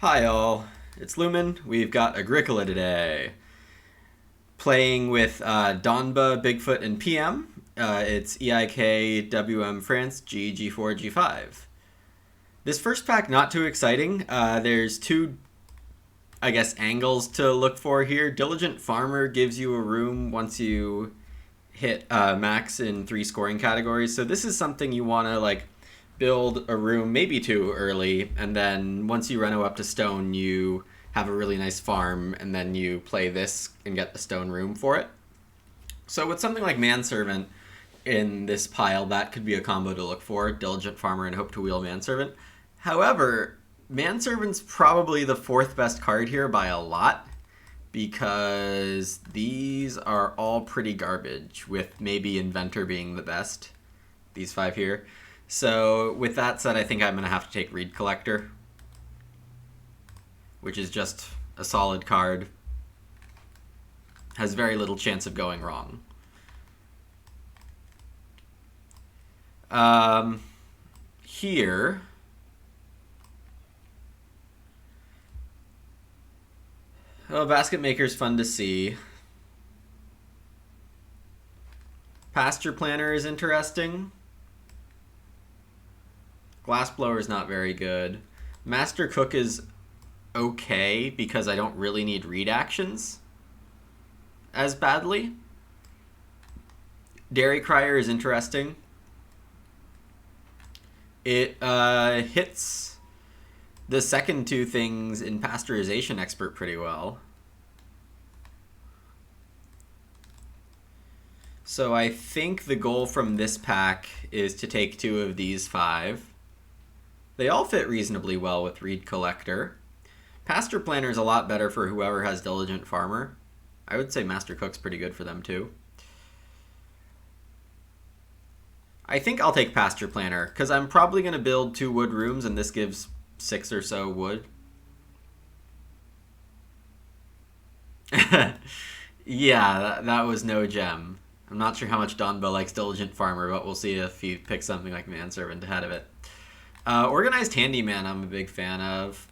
Hi all, it's Lumin. We've got Agricola today. Playing with Donba, Bigfoot, and PM. It's EIK, WM France, G, G4, G5. This first pack, not too exciting. There's two, I guess, angles to look for here. Diligent Farmer gives you a room once you hit max in 3 scoring categories. So this is something you want to build a room maybe too early, and then once you reno up to stone, you have a really nice farm, and then you play this and get the stone room for it. So with something like Manservant in this pile, that could be a combo to look for: Diligent Farmer and Hope to Wheel Manservant. However, Manservant's probably the 4th best card here by a lot, because these are all pretty garbage, with maybe Inventor being the best, these 5 here. So with that said, I think I'm going to have to take Reed Collector, which is just a solid card. Has very little chance of going wrong. Here, Basket Maker's fun to see. Pasture Planner is interesting. Glassblower is not very good. Master Cook is okay because I don't really need read actions as badly. Dairy Crier is interesting. It hits the second 2 things in Pasteurization Expert pretty well. So I think the goal from this pack is to take 2 of these 5. They all fit reasonably well with Reed Collector. Pasture Planner is a lot better for whoever has Diligent Farmer. I would say Master Cook's pretty good for them too. I think I'll take Pasture Planner, because I'm probably going to build 2 wood rooms, and this gives 6 or so wood. Yeah, that was no gem. I'm not sure how much Donba likes Diligent Farmer, but we'll see if he picks something like Manservant ahead of it. Organized Handyman I'm a big fan of.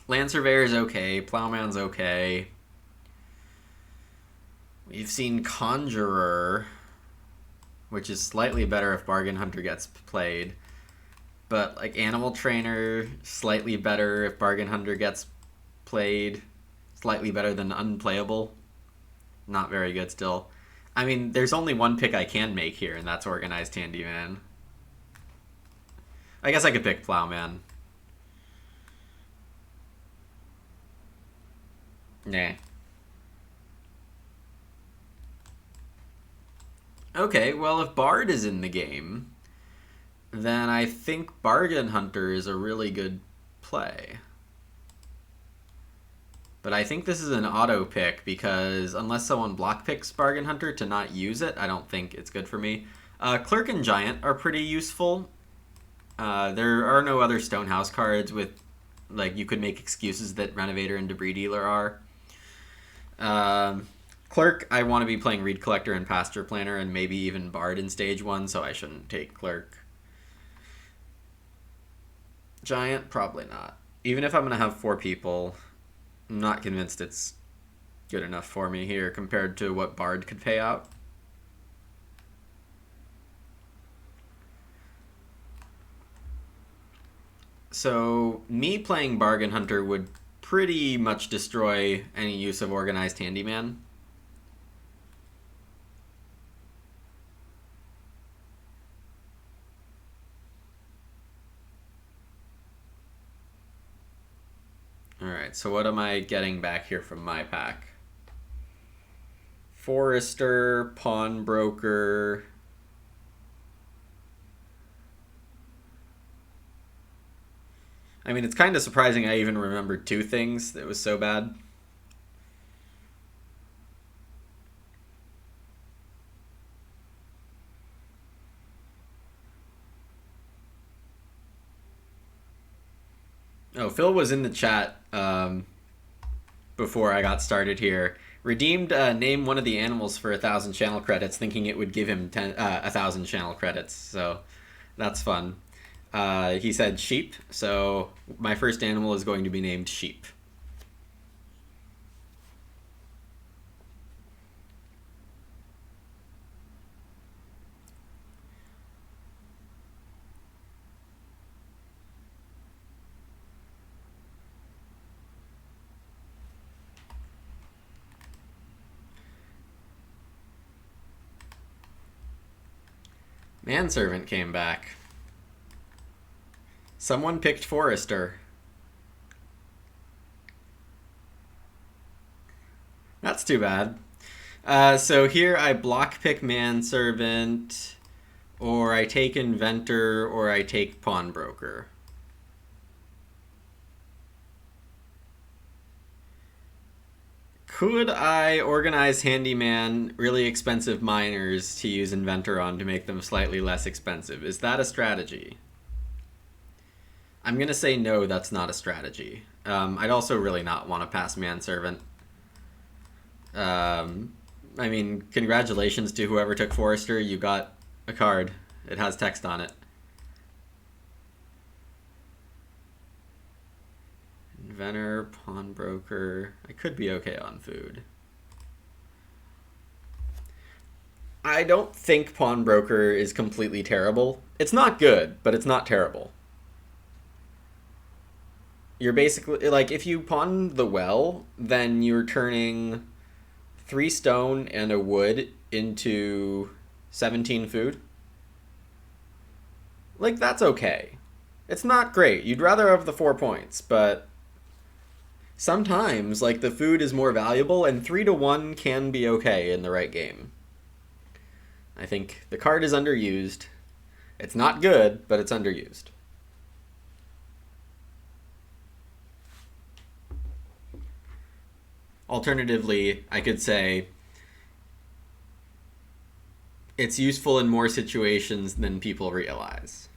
Land Surveyor's okay. Plowman's okay. We've seen Conjurer, which is slightly better if Bargain Hunter gets played. But like Animal Trainer, slightly better if Bargain Hunter gets played. Slightly better than Unplayable. Not very good still. I mean, there's only one pick I can make here, and that's Organized Handyman. I guess I could pick Plowman. Nah. Okay, well, if Bard is in the game, then I think Bargain Hunter is a really good play. But I think this is an auto pick, because unless someone block picks Bargain Hunter to not use it, I don't think it's good for me. Clerk and Giant are pretty useful. There are no other Stonehouse cards with, you could make excuses that Renovator and Debris Dealer are. Clerk, I want to be playing Reed Collector and Pasture Planner, and maybe even Bard in Stage 1, so I shouldn't take Clerk. Giant, probably not. Even if I'm going to have 4 people, I'm not convinced it's good enough for me here compared to what Bard could pay out. So me playing Bargain Hunter would pretty much destroy any use of Organized Handyman. Alright, so what am I getting back here from my pack? Forester, Pawnbroker. I mean, it's kind of surprising I even remembered 2 things. It was so bad. Oh, Phil was in the chat before I got started here. Redeemed name one of the animals for 1,000 channel credits, thinking it would give him 1,000 channel credits. So that's fun. He said sheep, so my first animal is going to be named sheep. Manservant came back. Someone picked Forester. That's too bad. So here I block pick Manservant, or I take Inventor, or I take Pawnbroker. Could I organize Handyman really expensive miners to use Inventor on to make them slightly less expensive? Is that a strategy? I'm going to say no, that's not a strategy. I'd also really not want to pass Manservant. I mean, congratulations to whoever took Forester. You got a card. It has text on it. Inventor, Pawnbroker. I could be okay on food. I don't think Pawnbroker is completely terrible. It's not good, but it's not terrible. You're basically, like, if you pawn the well, then you're turning 3 stone and a wood into 17 food. Like, that's okay. It's not great. You'd rather have the 4 points, but sometimes, like, the food is more valuable, and 3-1 can be okay in the right game. I think the card is underused. It's not good, but it's underused. Alternatively, I could say it's useful in more situations than people realize.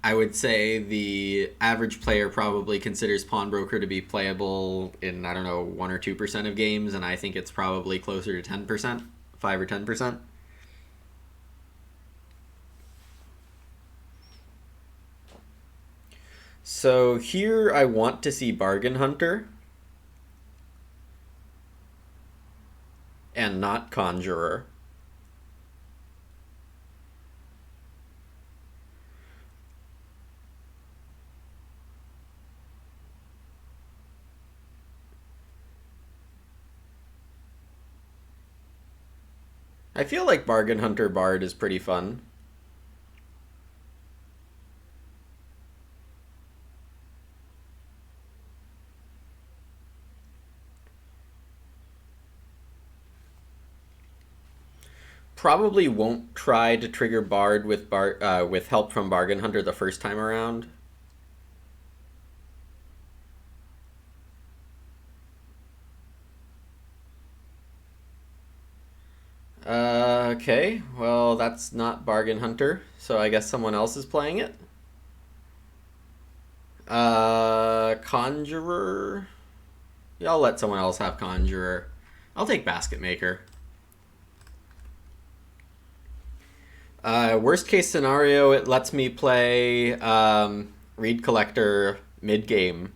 I would say the average player probably considers Pawnbroker to be playable in, I don't know, 1 or 2% of games, and I think it's probably closer to 10%, 5 or 10%. So here I want to see Bargain Hunter and not Conjurer. I feel like Bargain Hunter Bard is pretty fun. Probably won't try to trigger Bard with help from Bargain Hunter the first time around. Okay, well, that's not Bargain Hunter, so I guess someone else is playing it. Conjurer? Yeah, I'll let someone else have Conjurer. I'll take Basket Maker. Worst case scenario, it lets me play Reed Collector mid-game.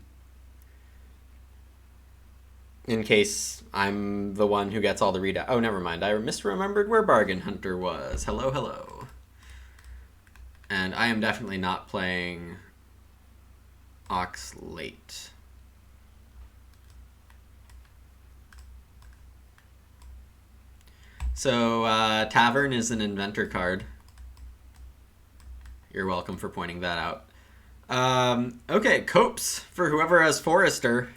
In case I'm the one who gets all the readout. Oh, never mind. I misremembered where Bargain Hunter was. Hello, hello. And I am definitely not playing Ox late. So, Tavern is an Inventor card. You're welcome for pointing that out. Okay, Copes for whoever has Forester.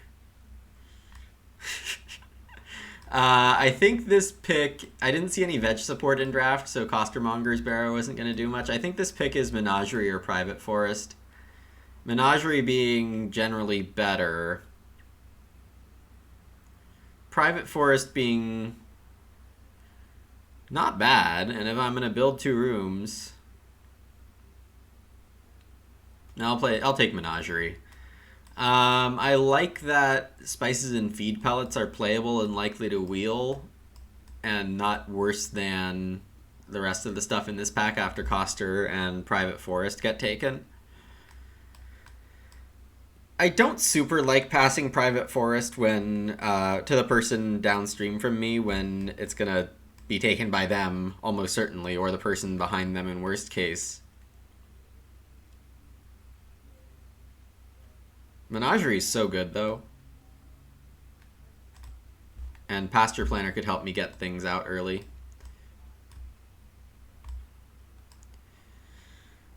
I think this pick, I didn't see any veg support in draft, so Costermonger's Barrow isn't going to do much. I think this pick is Menagerie or Private Forest. Menagerie being generally better. Private Forest being not bad, and if I'm going to build 2 rooms, I'll take Menagerie. I like that spices and feed pellets are playable and likely to wheel, and not worse than the rest of the stuff in this pack after Coster and Private Forest get taken. I don't super like passing Private Forest when to the person downstream from me when it's gonna be taken by them almost certainly, or the person behind them in worst case. Menagerie is so good though, and Pasture Planner could help me get things out early.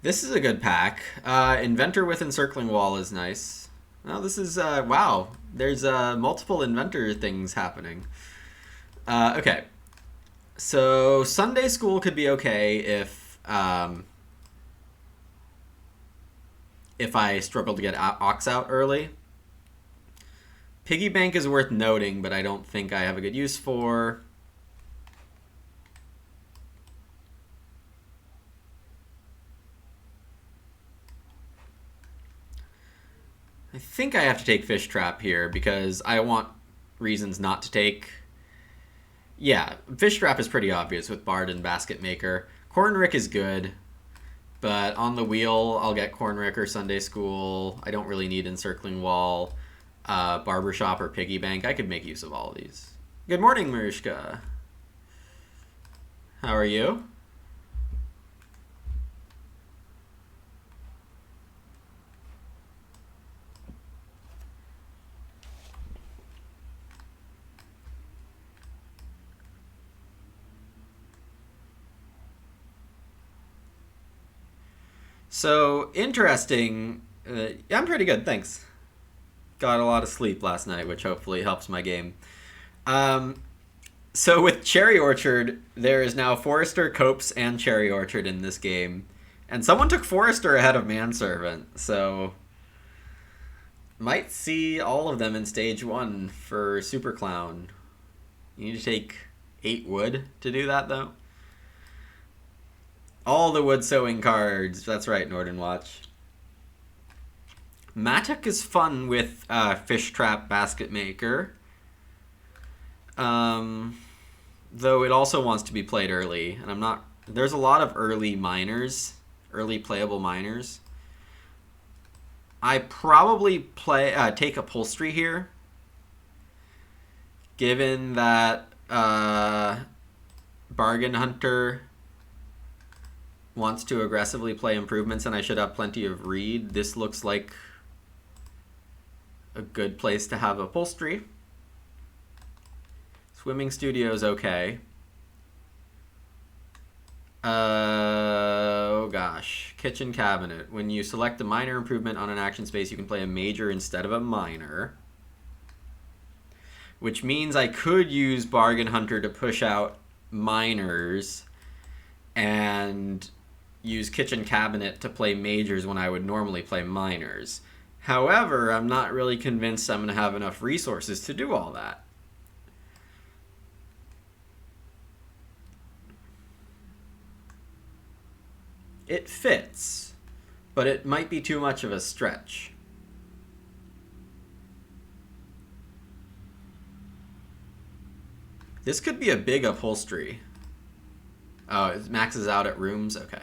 This is a good pack. Inventor with Encircling Wall is nice. Well, this is, wow. There's multiple Inventor things happening. Okay. So, Sunday School could be okay if I struggle to get Ox out early. Piggy Bank is worth noting, but I don't think I have a good use for. I think I have to take Fish Trap here because I want reasons not to take. Yeah, Fish Trap is pretty obvious with Bard and Basket Maker. Cornrick is good, but on the wheel, I'll get Cornrick or Sunday School. I don't really need Encircling Wall, Barbershop, or Piggy Bank. I could make use of all of these. Good morning, Mariska. How are you? So, interesting. Yeah, I'm pretty good, thanks. Got a lot of sleep last night, which hopefully helps my game. So with Cherry Orchard, there is now Forester, Copes, and Cherry Orchard in this game. And someone took Forester ahead of Manservant, so might see all of them in stage 1 for Super Clown. You need to take 8 wood to do that, though. All the wood sewing cards. That's right, Northern Watch. Matic is fun with Fish Trap Basket Maker. Though it also wants to be played early. And I'm not... There's a lot of early miners. Early playable miners. I probably take Upholstery here. Given that Bargain Hunter wants to aggressively play improvements and I should have plenty of read, this looks like a good place to have Upholstery. Swimming Studio is okay. Oh gosh. Kitchen Cabinet. When you select a minor improvement on an action space, you can play a major instead of a minor. Which means I could use Bargain Hunter to push out minors and use Kitchen Cabinet to play majors when I would normally play minors. However, I'm not really convinced I'm going to have enough resources to do all that. It fits, but it might be too much of a stretch. This could be a big Upholstery. Oh, it maxes out at rooms? Okay.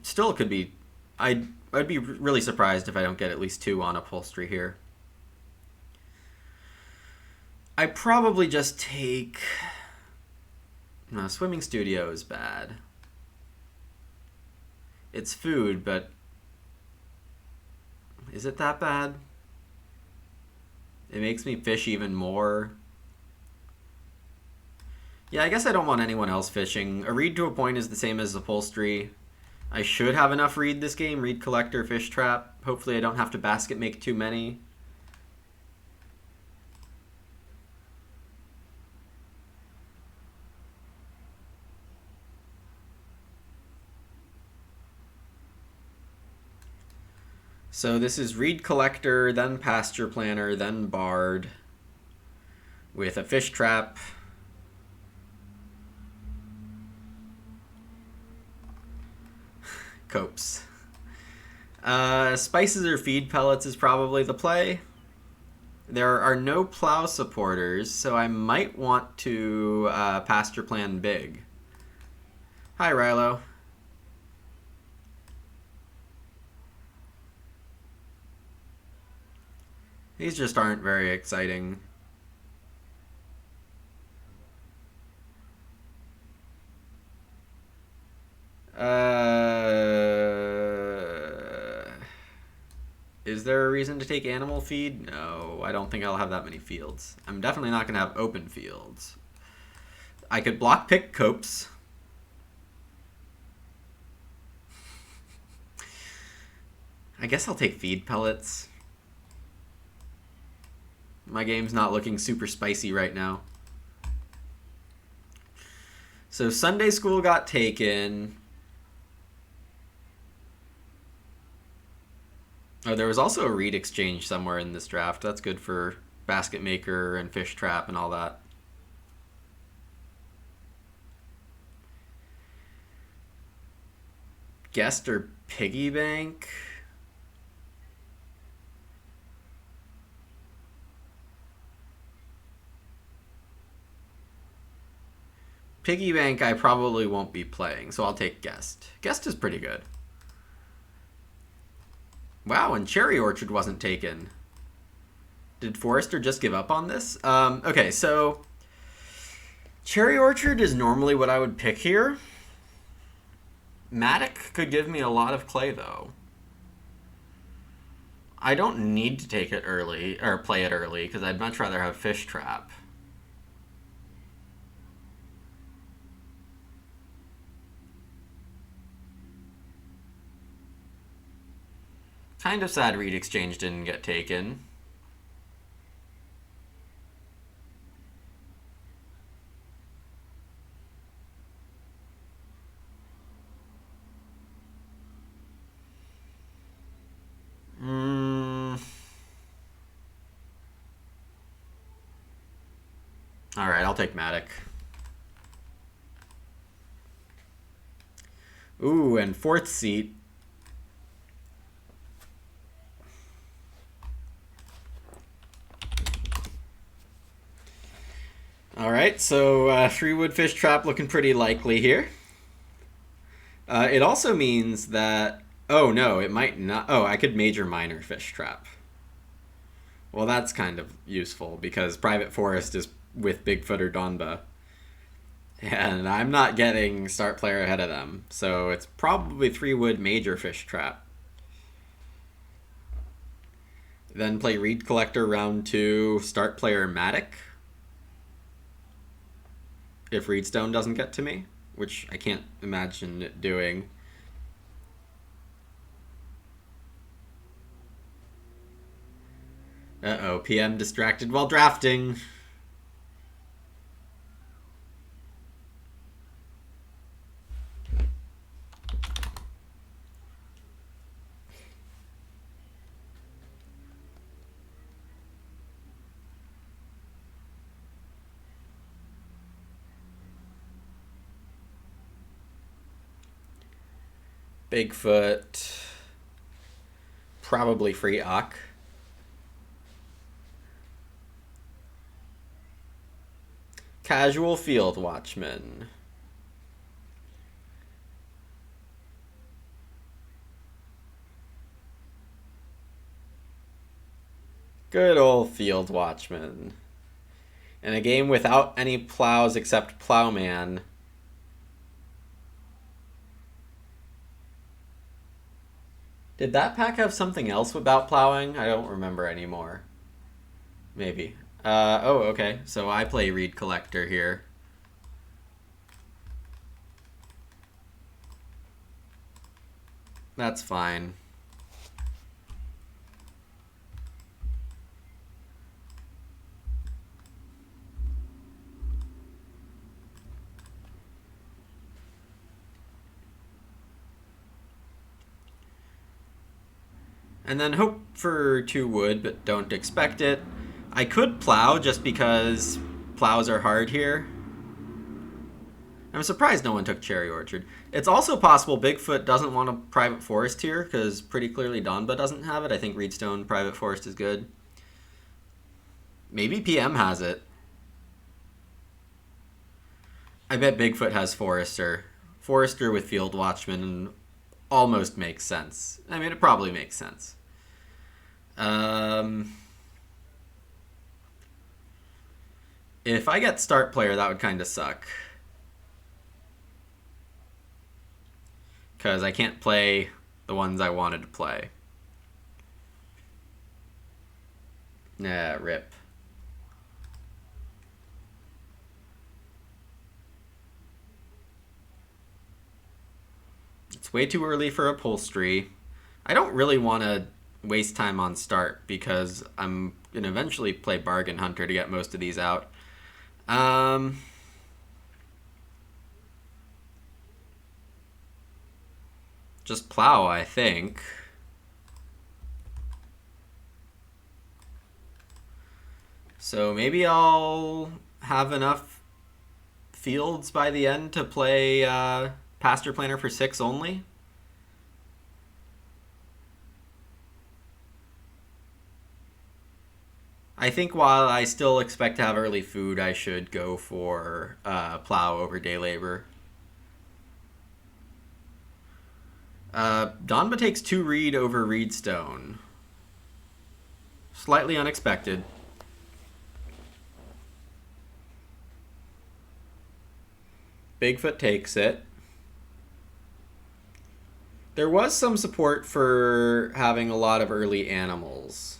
Still could be... I'd be really surprised if I don't get at least 2 on Upholstery here. I probably just take... No, Swimming Studio is bad. It's food, but... Is it that bad? It makes me fish even more. Yeah, I guess I don't want anyone else fishing. A read to a point is the same as Upholstery. I should have enough read this game. Read Collector, Fish Trap. Hopefully I don't have to basket make too many. So this is Read Collector, then Pasture Planner, then Bard. With a Fish Trap. Copes. Spices or feed pellets is probably the play. There are no plow supporters, so I might want to pasture plan big. Hi, Rilo. These just aren't very exciting. Is there a reason to take animal feed? No, I don't think I'll have that many fields. I'm definitely not going to have open fields. I could block pick copes. I guess I'll take feed pellets. My game's not looking super spicy right now. So Sunday school got taken. Oh, there was also a reed exchange somewhere in this draft. That's good for basket maker and fish trap and all that. Guest or piggy bank? Piggy bank I probably won't be playing, so I'll take guest. Guest is pretty good. Wow, and Cherry Orchard wasn't taken. Did Forrester just give up on this? Okay, so Cherry Orchard is normally what I would pick here. Matic could give me a lot of clay, though. I don't need to take it early, or play it early, because I'd much rather have Fish Trap. Kind of sad Reed Exchange didn't get taken. Alright, I'll take Matic. Ooh, and fourth seat. Alright, so 3-wood fish trap looking pretty likely here. It also means that... Oh, no, it might not... Oh, I could major minor fish trap. Well, that's kind of useful, because Private Forest is with Bigfoot or Donba. And I'm not getting start player ahead of them. So it's probably 3-wood major fish trap. Then play Reed Collector round 2, start player Matic. If Reedstone doesn't get to me, which I can't imagine it doing. Uh-oh, PM distracted while drafting. Bigfoot. Probably free Ock. Casual Field Watchman. Good old Field Watchman. In a game without any plows except Plowman. Did that pack have something else about plowing? I don't remember anymore. Maybe. Oh, okay. So I play Reed Collector here. That's fine. And then hope for 2 wood, but don't expect it. I could plow just because plows are hard here. I'm surprised no one took Cherry Orchard. It's also possible Bigfoot doesn't want a Private Forest here, because pretty clearly Donba doesn't have it. I think Reedstone Private Forest is good. Maybe PM has it. I bet Bigfoot has Forester. Forester with Field Watchman almost makes sense. I mean, it probably makes sense. If I get start player, that would kind of suck. Because I can't play the ones I wanted to play. Nah, rip. It's way too early for upholstery. I don't really want to waste time on start because I'm going to eventually play Bargain Hunter to get most of these out. Just plow, I think. So maybe I'll have enough fields by the end to play Pasture Planner for 6 only. I think while I still expect to have early food, I should go for plow over day labor. Donba takes 2 reed over reedstone. Slightly unexpected. Bigfoot takes it. There was some support for having a lot of early animals.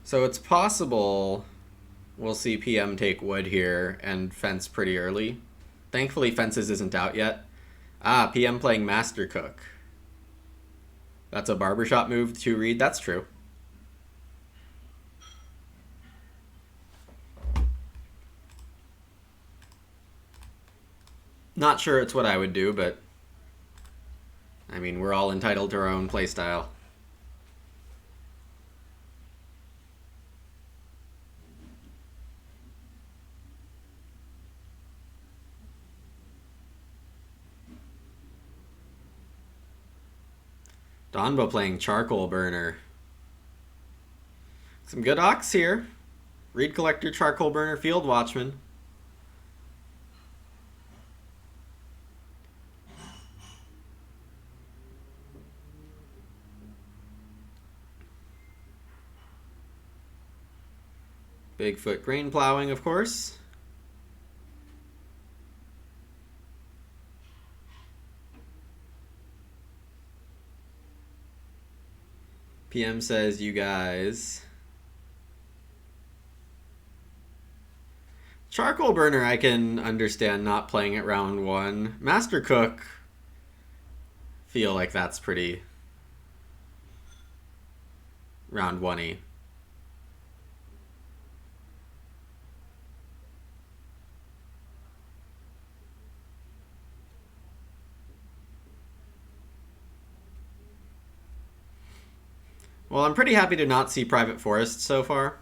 So it's possible we'll see PM take wood here and fence pretty early. Thankfully, fences isn't out yet. Ah, PM playing Master Cook. That's a barbershop move to read. That's true. Not sure it's what I would do, but I mean, we're all entitled to our own playstyle. Donbo playing Charcoal Burner. Some good ox here. Reed Collector, Charcoal Burner, Field Watchman. Bigfoot grain plowing, of course. PM says, you guys. Charcoal Burner, I can understand not playing at round 1. Master Cook, feel like that's pretty round 1-y. Well, I'm pretty happy to not see Private Forest so far.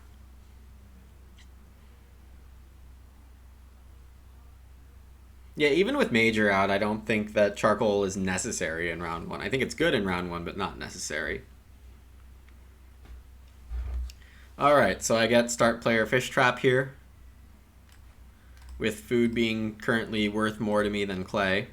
Yeah, even with Major out, I don't think that Charcoal is necessary in round 1. I think it's good in round 1, but not necessary. Alright, so I get start player Fish Trap here, with food being currently worth more to me than clay.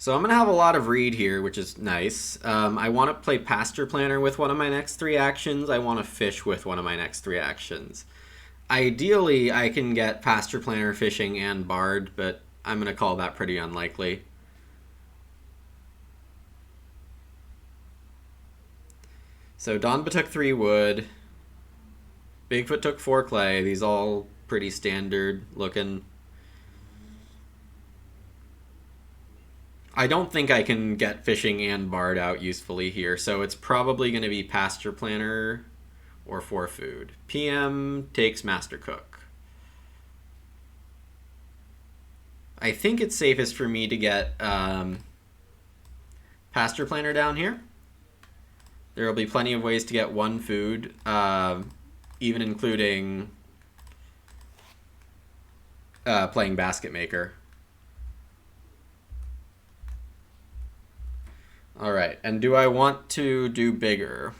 So I'm going to have a lot of reed here, which is nice. I want to play Pasture Planner with one of my next 3 actions. I want to fish with one of my next 3 actions. Ideally, I can get Pasture Planner, Fishing, and Bard, but I'm going to call that pretty unlikely. So Donba took 3 wood. Bigfoot took 4 clay. These all pretty standard looking. I don't think I can get Fishing and Bard out usefully here, so it's probably going to be Pasture Planner or for food. PM takes Master Cook. I think it's safest for me to get pasture planter down here. There will be plenty of ways to get one food, even including playing basket maker. All right, and do I want to do bigger?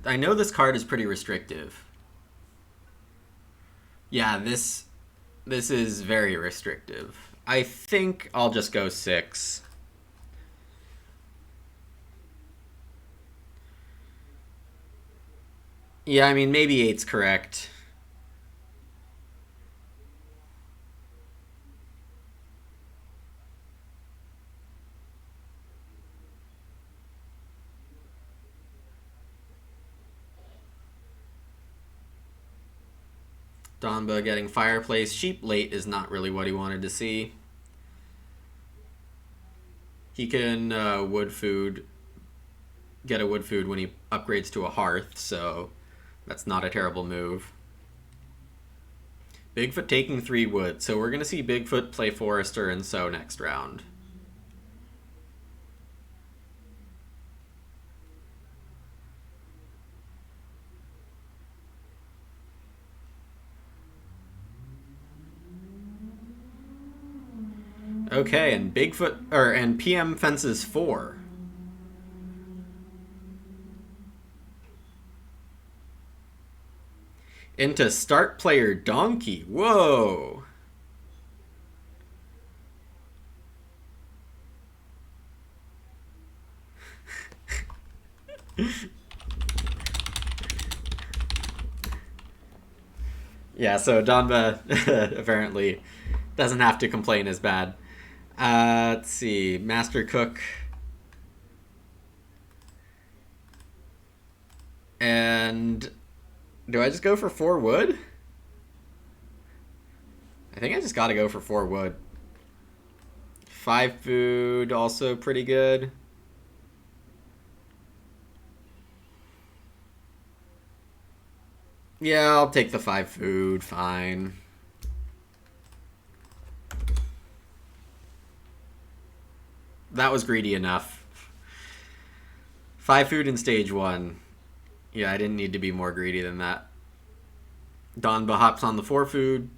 I know this card is pretty restrictive. Yeah, this is very restrictive. I think I'll just go 6. Yeah, I mean, maybe 8's correct. Donba getting fireplace. Sheep late is not really what he wanted to see. He can get a wood food when he upgrades to a hearth, so that's not a terrible move. Bigfoot taking 3 wood, so we're going to see Bigfoot play Forester and sow next round. Okay, and and PM fences 4. Into start player Donkey. Whoa. Yeah, so Donba apparently doesn't have to complain as bad. Let's see. Master Cook. And do I just go for 4 wood? I think I just gotta go for 4 wood. 5 food, also pretty good. Yeah, I'll take the 5 food, fine. That was greedy enough. 5 food in stage 1. Yeah, I didn't need to be more greedy than that. Donba hops on the 4 food.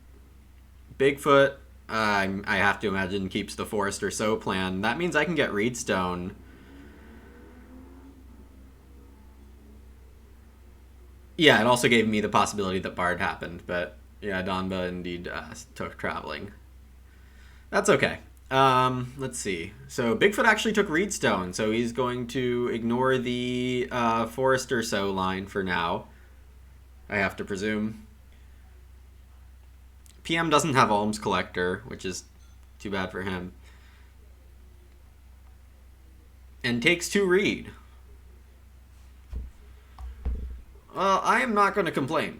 Bigfoot, I have to imagine, keeps the forest or so plan. That means I can get Reedstone. Yeah, it also gave me the possibility that Bard happened, but yeah, Donba indeed took traveling. That's okay. Let's see. So Bigfoot actually took Reedstone, so he's going to ignore the forest or so line for now, I have to presume. PM doesn't have Alms Collector, which is too bad for him. And takes 2 Reed. Well, I am not going to complain.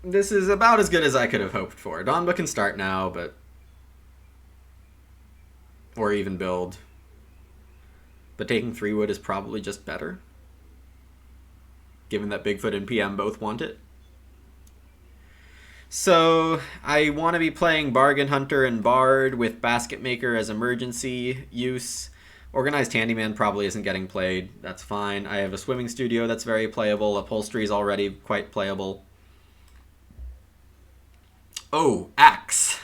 This is about as good as I could have hoped for. Donba can start now, but... or even build. But taking 3 wood is probably just better, given that Bigfoot and PM both want it. So I want to be playing Bargain Hunter and Bard with Basket Maker as emergency use. Organized Handyman probably isn't getting played. That's fine. I have a Swimming Studio that's very playable. Upholstery is already quite playable. Oh, Axe.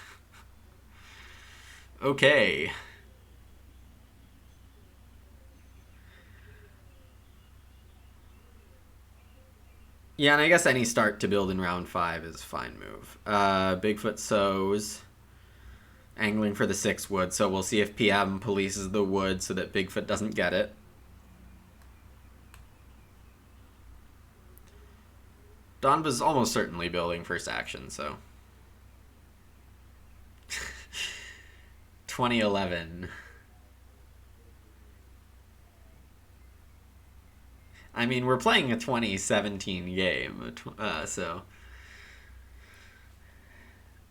Okay. Yeah, and I guess any start to build in round 5 is a fine move. Bigfoot sows. Angling for the 6 wood, so we'll see if PM polices the wood so that Bigfoot doesn't get it. Donba's almost certainly building first action, so... 2011. I mean, we're playing a 2017 game, so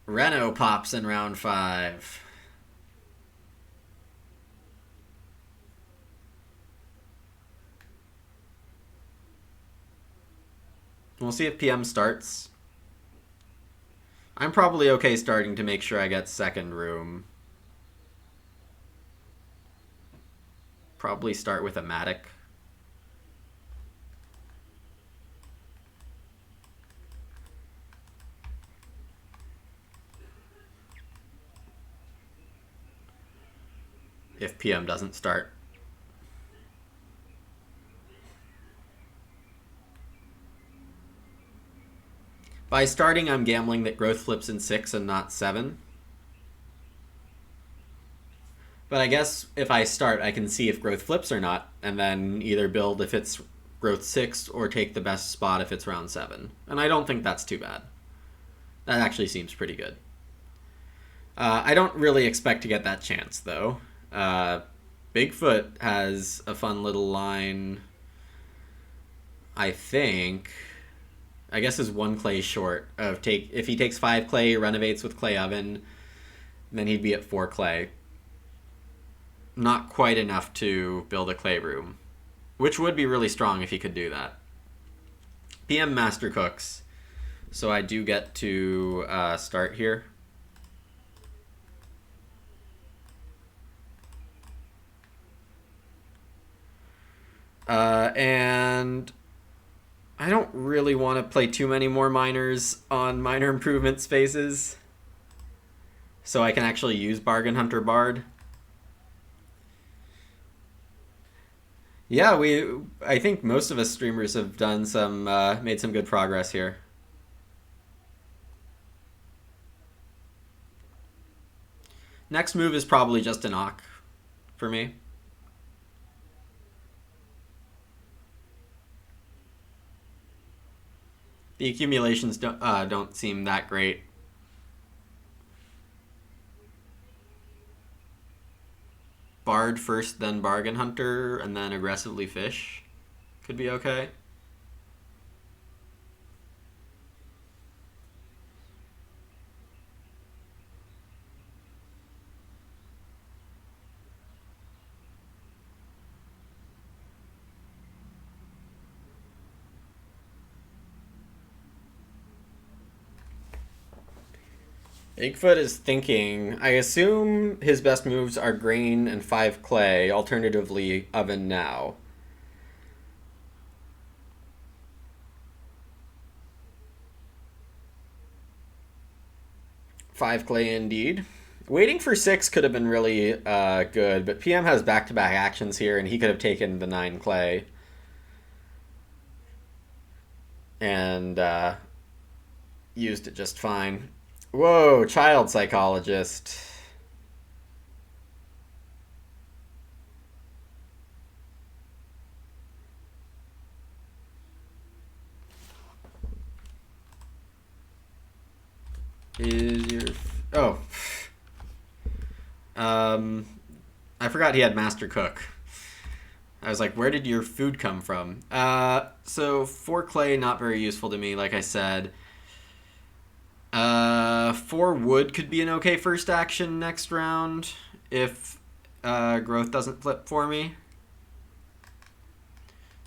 Renault pops in round 5. We'll see if PM starts. I'm probably okay starting to make sure I get second room. Probably start with a Matic. If PM doesn't start. By starting, I'm gambling that growth flips in 6 and not 7. But I guess if I start, I can see if growth flips or not, and then either build if it's growth 6 or take the best spot if it's round 7. And I don't think that's too bad. That actually seems pretty good. I don't really expect to get that chance, though. Bigfoot has a fun little line, I think. I guess is 1 clay short of if he takes 5 clay, renovates with clay oven, then he'd be at 4 clay. Not quite enough to build a clay room, which would be really strong if he could do that. PM master cooks, so I do get to start here. And I don't really want to play too many more miners on minor improvement spaces, so I can actually use Bargain Hunter Bard. Yeah, I think most of us streamers have done made some good progress here. Next move is probably just an Ock for me. The accumulations don't seem that great. Bard first, then Bargain Hunter, and then aggressively fish. Could be okay. Bigfoot is thinking, I assume his best moves are grain and 5 clay, alternatively oven now. Five clay indeed. Waiting for 6 could have been really good, but PM has back-to-back actions here, and he could have taken the 9 clay. And used it just fine. Whoa, child psychologist. Is your... Oh. I forgot he had Master Cook. I was like, where did your food come from? So 4 clay, not very useful to me, like I said. 4 wood could be an okay first action next round if growth doesn't flip for me.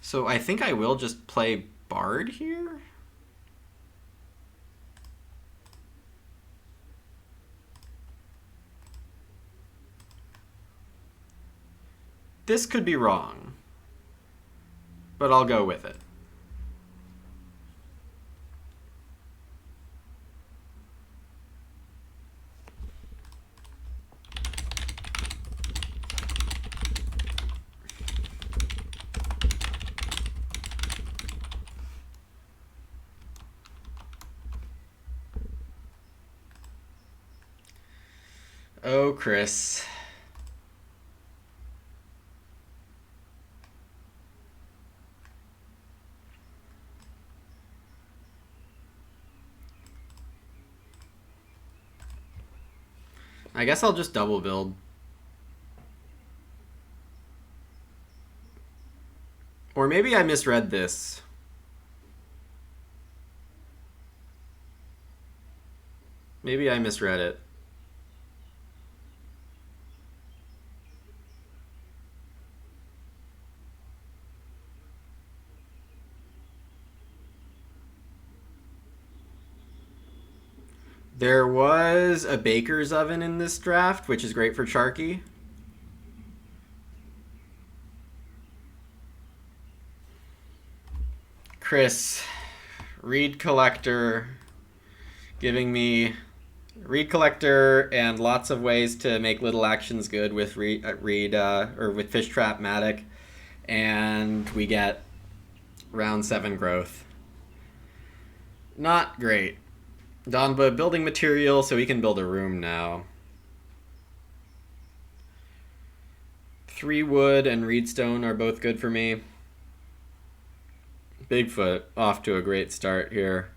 So I think I will just play Bard here. This could be wrong, but I'll go with it. Oh, Chris. I guess I'll just double build. Or maybe I misread this. Maybe I misread it. There was a baker's oven in this draft, which is great for Sharky. Chris, Reed Collector, giving me Reed Collector and lots of ways to make little actions good with Reed or with Fish Trap Matic, and we get round 7 growth. Not great. Donba building material so he can build a room now. 3 wood and reedstone are both good for me. Bigfoot off to a great start here.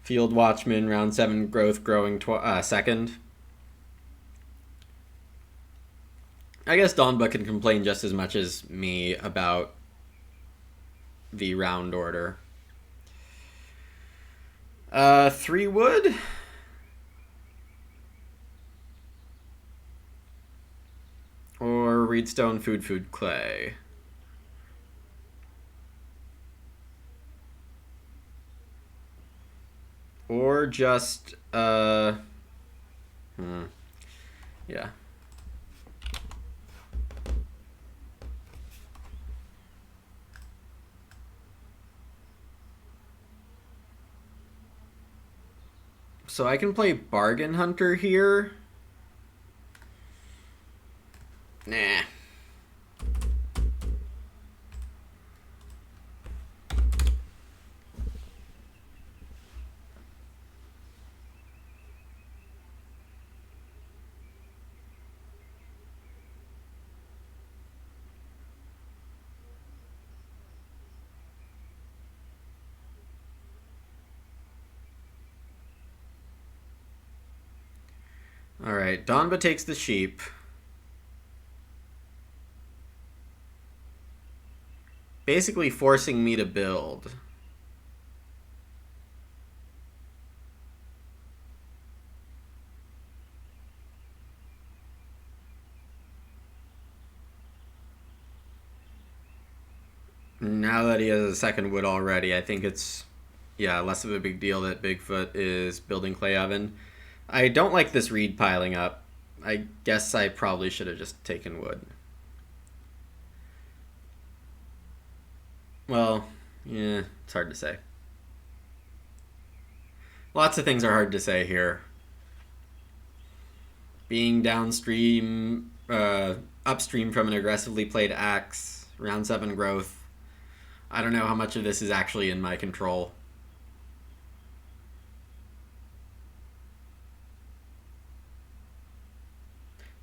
Field Watchman, round 7 growth, growing second. I guess Donba can complain just as much as me about the round order. 3 wood. Or reedstone, food, clay. Or just, yeah. So I can play Bargain Hunter here. Nah. Alright, Donba takes the sheep. Basically forcing me to build. Now that he has a second wood already, I think it's, yeah, less of a big deal that Bigfoot is building clay oven. I don't like this reed piling up. I guess I probably should have just taken wood. Well, yeah, it's hard to say. Lots of things are hard to say here. Being downstream, upstream from an aggressively played axe, round 7 growth. I don't know how much of this is actually in my control.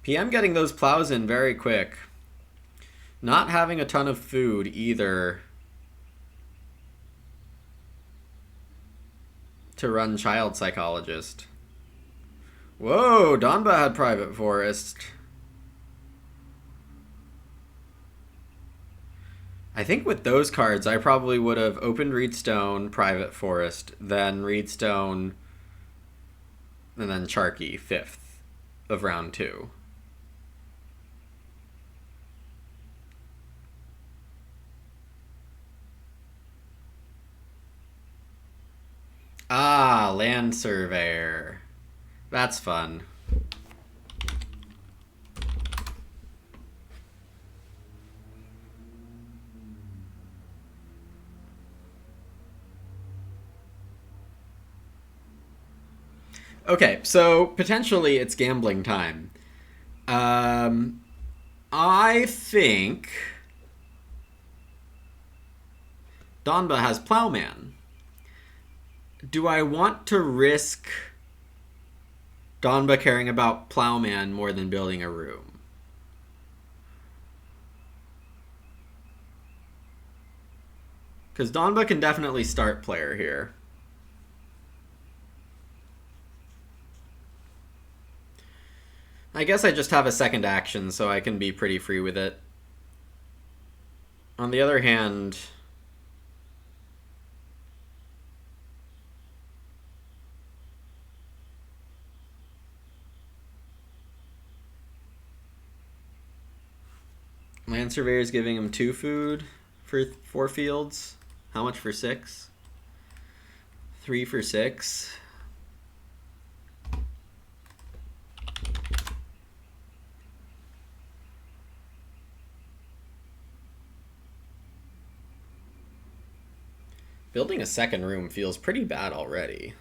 PM getting those plows in very quick. Not having a ton of food either to run Child Psychologist. Whoa, Donba had Private Forest. I think with those cards, I probably would have opened Reedstone, Private Forest, then Reedstone, and then Sharky, 5th of round 2. Ah, Land Surveyor. That's fun. Okay, so potentially it's gambling time. I think Donba has Plowman. Do I want to risk Donba caring about Plowman more than building a room? Because Donba can definitely start player here. I guess I just have a second action, so I can be pretty free with it. On the other hand, Land Surveyor is giving him 2 food for 4 fields. How much for 6? 3 for 6. Building a second room feels pretty bad already.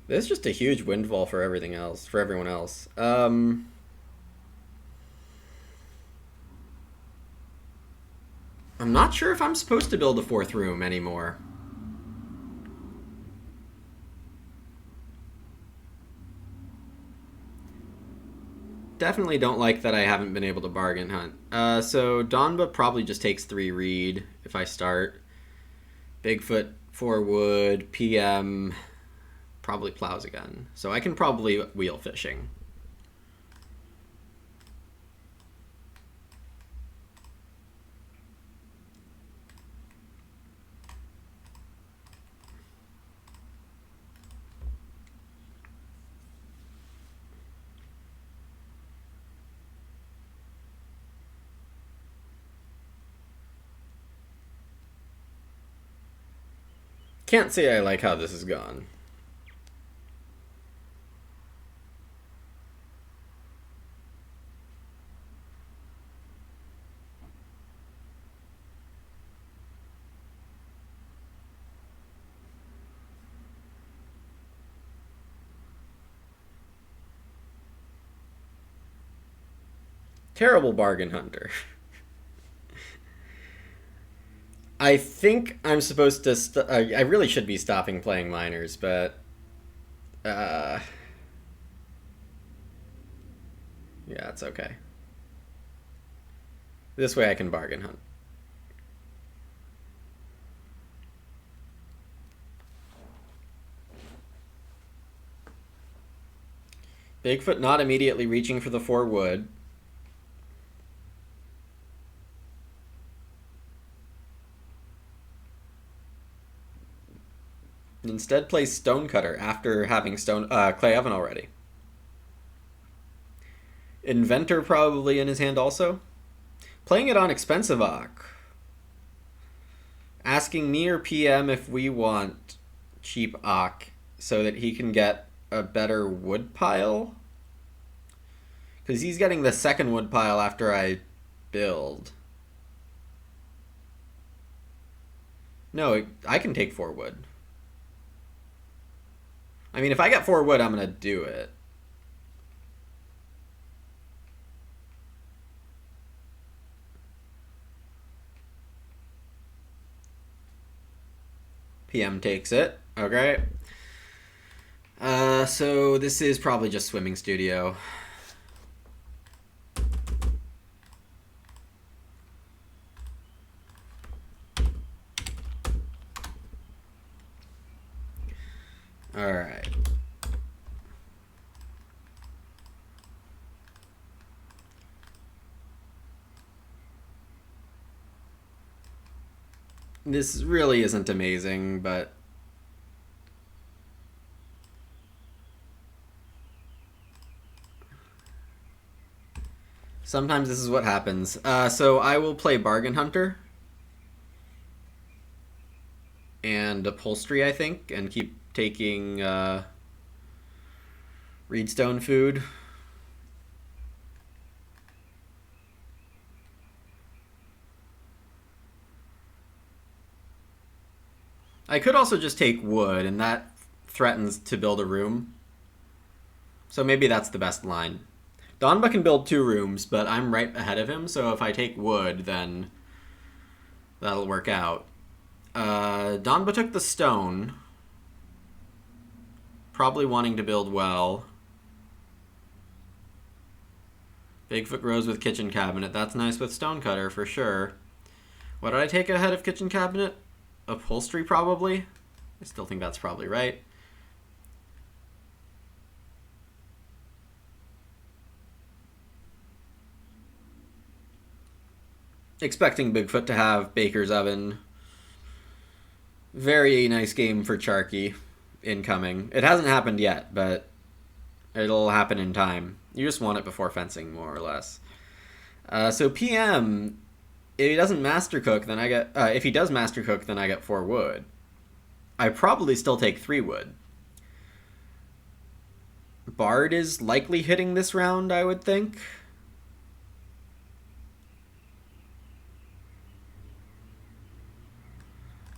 This is just a huge windfall for everything else, for everyone else. I'm not sure if I'm supposed to build a 4th room anymore. Definitely don't like that I haven't been able to bargain hunt. So Donba probably just takes 3 reed if I start. Bigfoot 4 wood, PM probably plows again. So I can probably wheel fishing. Can't say I like how this has gone. Terrible bargain hunter. I think I'm supposed to... I really should be stopping playing miners, but... yeah, it's okay. This way I can bargain hunt. Bigfoot not immediately reaching for the 4 wood. Instead plays Stonecutter after having clay oven already. Inventor probably in his hand also. Playing it on expensive Ock. Asking me or PM if we want cheap Ock so that he can get a better wood pile. Because he's getting the 2nd wood pile after I build. No, I can take 4 wood. I mean, if I get 4 wood, I'm going to do it. PM takes it. Okay. So this is probably just swimming studio. All right. This really isn't amazing, but sometimes this is what happens. So I will play Bargain Hunter and Upholstery, I think, and keep taking Reedstone food. I could also just take wood, and that threatens to build a room. So maybe that's the best line. Donba can build 2 rooms, but I'm right ahead of him, so if I take wood, then that'll work out. Donba took the stone. Probably wanting to build well. Bigfoot grows with kitchen cabinet. That's nice with stonecutter for sure. What did I take ahead of kitchen cabinet? Upholstery probably. I still think that's probably right. Expecting Bigfoot to have Baker's Oven. Very nice game for Charky incoming. It hasn't happened yet, but it'll happen in time. You just want it before fencing, more or less. So PM, if he doesn't master cook, then I get. If he does master cook, then I get 4 wood. I probably still take 3 wood. Bard is likely hitting this round, I would think.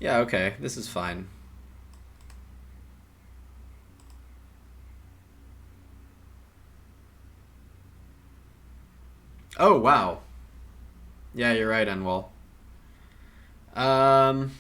Yeah, okay, this is fine. Oh, wow. Yeah, you're right, Enwall. Um...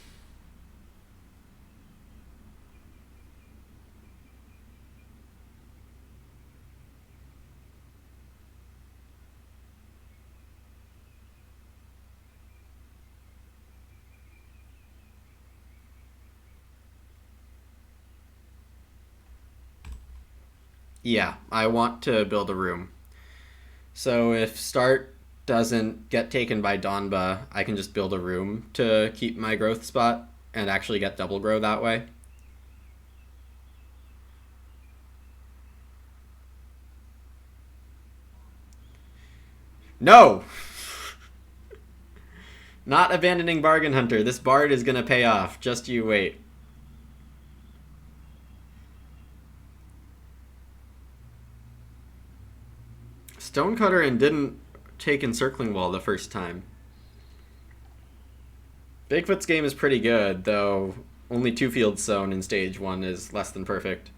Yeah, I want to build a room. So if start doesn't get taken by Donba, I can just build a room to keep my growth spot and actually get double grow that way. No! Not abandoning Bargain Hunter. This Bard is gonna pay off. Just you wait. Stonecutter and didn't take Encircling Wall the first time. Bigfoot's game is pretty good, though only 2 fields sown in stage 1 is less than perfect.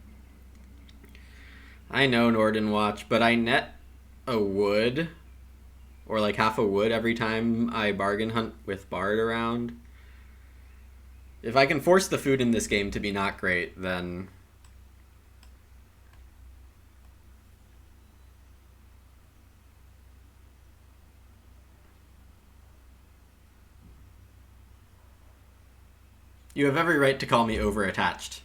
I know Norden Watch, but I net a wood, or like half a wood every time I bargain hunt with Bard around. If I can force the food in this game to be not great, then... You have every right to call me over-attached.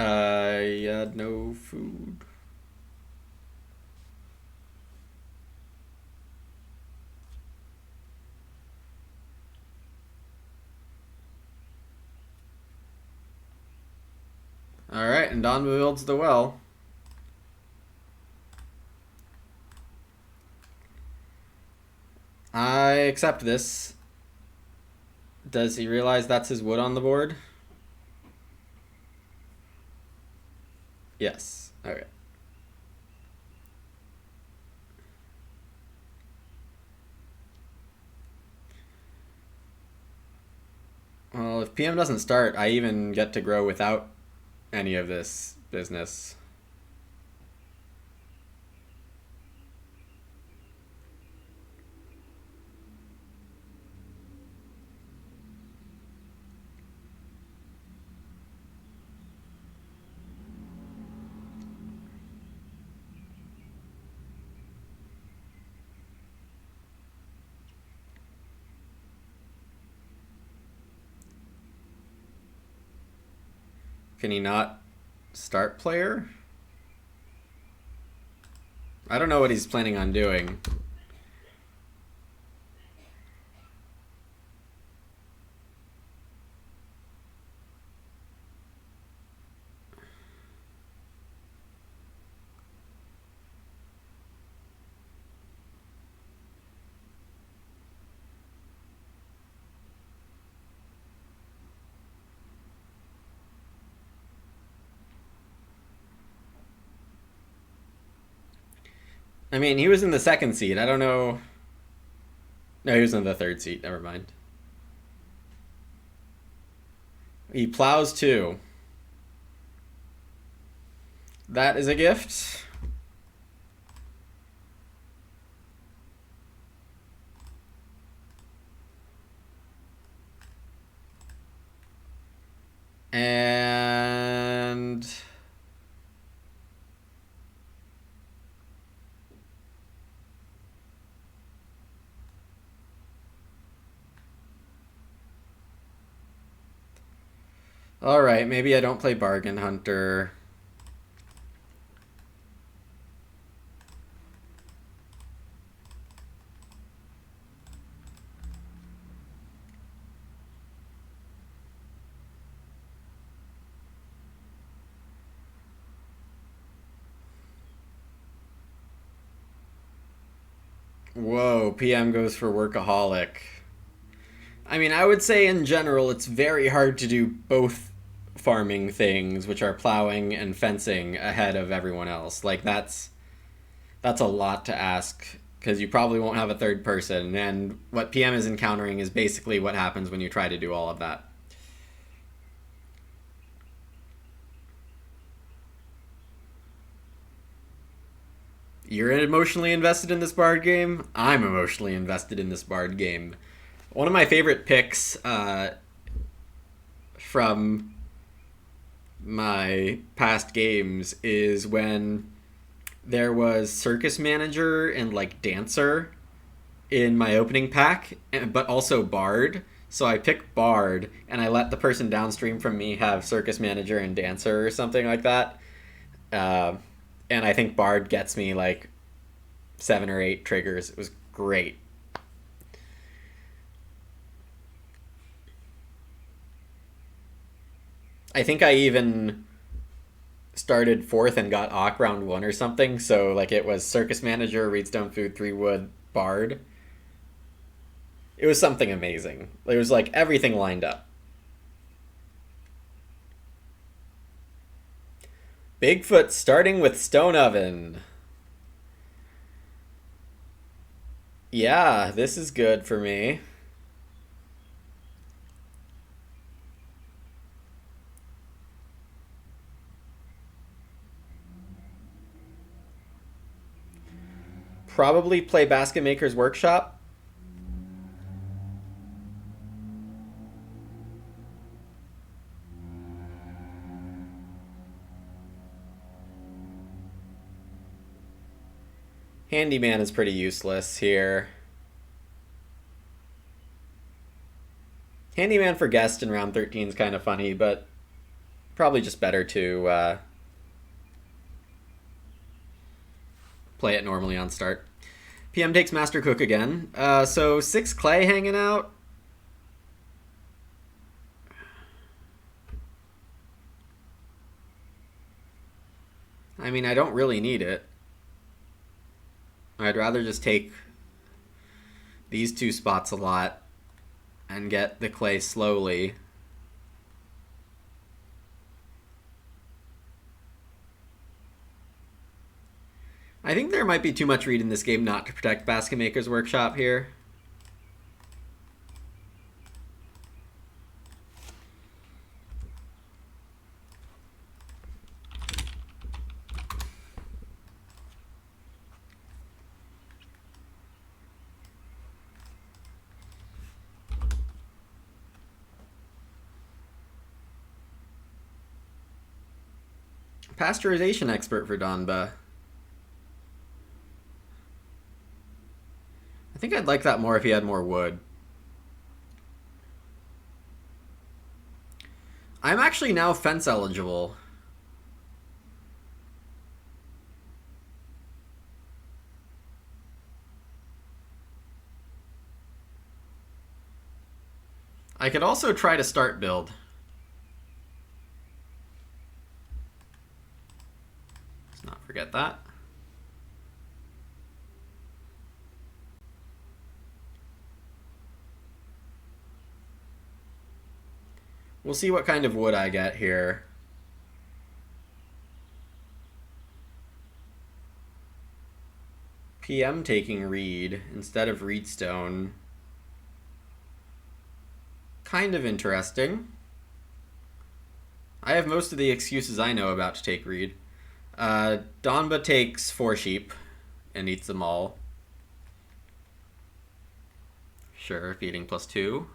I had no food. Alright, and Don builds the well. I accept this. Does he realize that's his wood on the board? Yes. Okay. Well, if PM doesn't start, I even get to grow without any of this business. Can he not start player? I don't know what he's planning on doing. I mean, he was in the 2nd seat. I don't know. No, he was in the 3rd seat. Never mind. He plows 2. That is a gift. Alright, maybe I don't play Bargain Hunter. Whoa, PM goes for Workaholic. I mean, I would say in general it's very hard to do both farming things, which are plowing and fencing, ahead of everyone else. Like that's a lot to ask because you probably won't have a third person, and what PM is encountering is basically what happens when you try to do all of that. You're emotionally invested in this Bard game. I'm emotionally invested in this Bard game. One of my favorite picks from my past games is when there was Circus Manager and like Dancer in my opening pack, but also Bard. So I pick Bard and I let the person downstream from me have Circus Manager and Dancer or something like that. Uh, and I think Bard gets me like 7 or 8 triggers. It was great. I think I even started fourth and got Ock round one or something. So like it was Circus Manager, Reedstone Food, 3 Wood, Bard. It was something amazing. It was like everything lined up. Bigfoot starting with Stone Oven. Yeah, this is good for me. Probably play Basket Maker's Workshop. Handyman is pretty useless here. Handyman for guest in round 13 is kind of funny, but probably just better to play it normally on start. PM takes Master Cook again. So 6 clay hanging out. I mean, I don't really need it. I'd rather just take these 2 spots a lot and get the clay slowly. I think there might be too much read in this game not to protect Basket Maker's Workshop here. Pasteurization expert for Donba. I think I'd like that more if he had more wood. I'm actually now fence eligible. I could also try to start build. Let's not forget that. We'll see what kind of wood I get here. PM taking reed instead of reedstone. Kind of interesting. I have most of the excuses I know about to take reed. Donba takes 4 sheep and eats them all. Sure, feeding +2.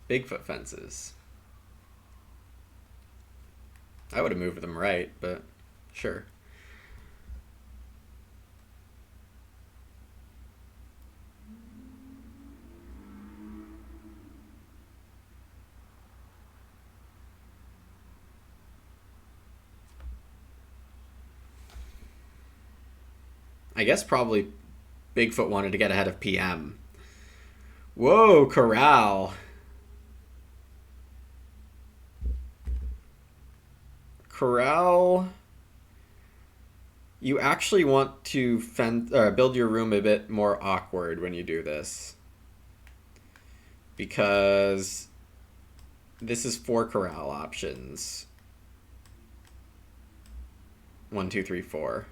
Bigfoot fences. I would have moved them right, but sure. I guess probably Bigfoot wanted to get ahead of PM. Whoa, corral. Corral. You actually want to build your room a bit more awkward when you do this. Because this is 4 corral options. 1, 2, 3, 4.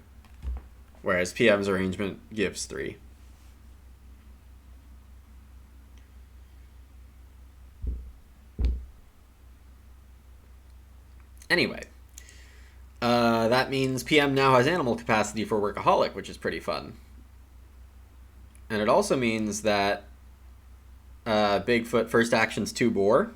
Whereas PM's arrangement gives 3. Anyway, that means PM now has animal capacity for Workaholic, which is pretty fun. And it also means that Bigfoot first action's 2 boar.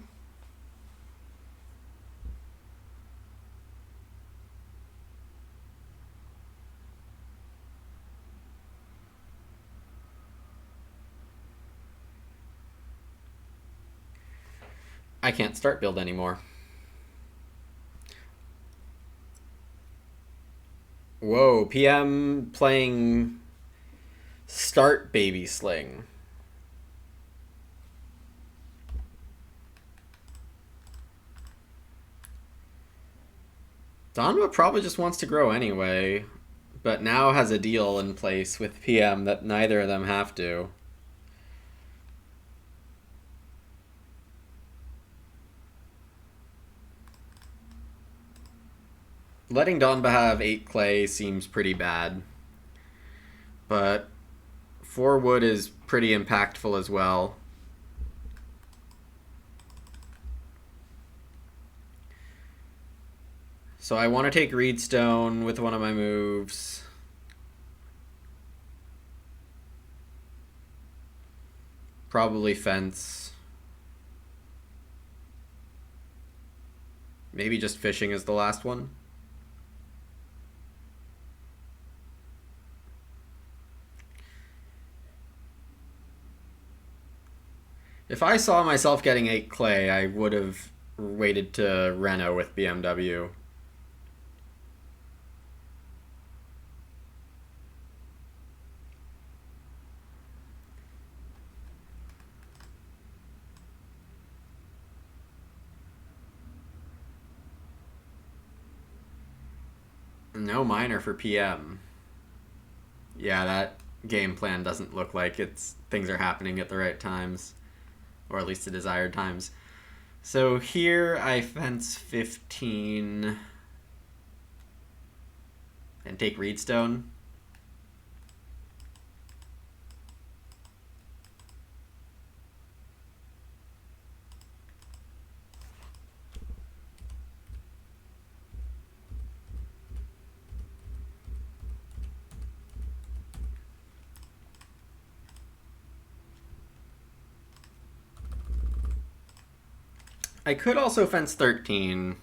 I can't start build anymore. Whoa, PM playing start baby sling. Donba probably just wants to grow anyway, but now has a deal in place with PM that neither of them have to. Letting Donba have 8 clay seems pretty bad, but 4 wood is pretty impactful as well. So I want to take Reedstone with one of my moves. Probably fence. Maybe just fishing is the last one. If I saw myself getting 8 clay, I would have waited to Reno with BMW. No miner for PM. Yeah, that game plan doesn't look like things are happening at the right times. Or at least the desired times. So here I fence 15 and take Reedstone. I could also fence 13.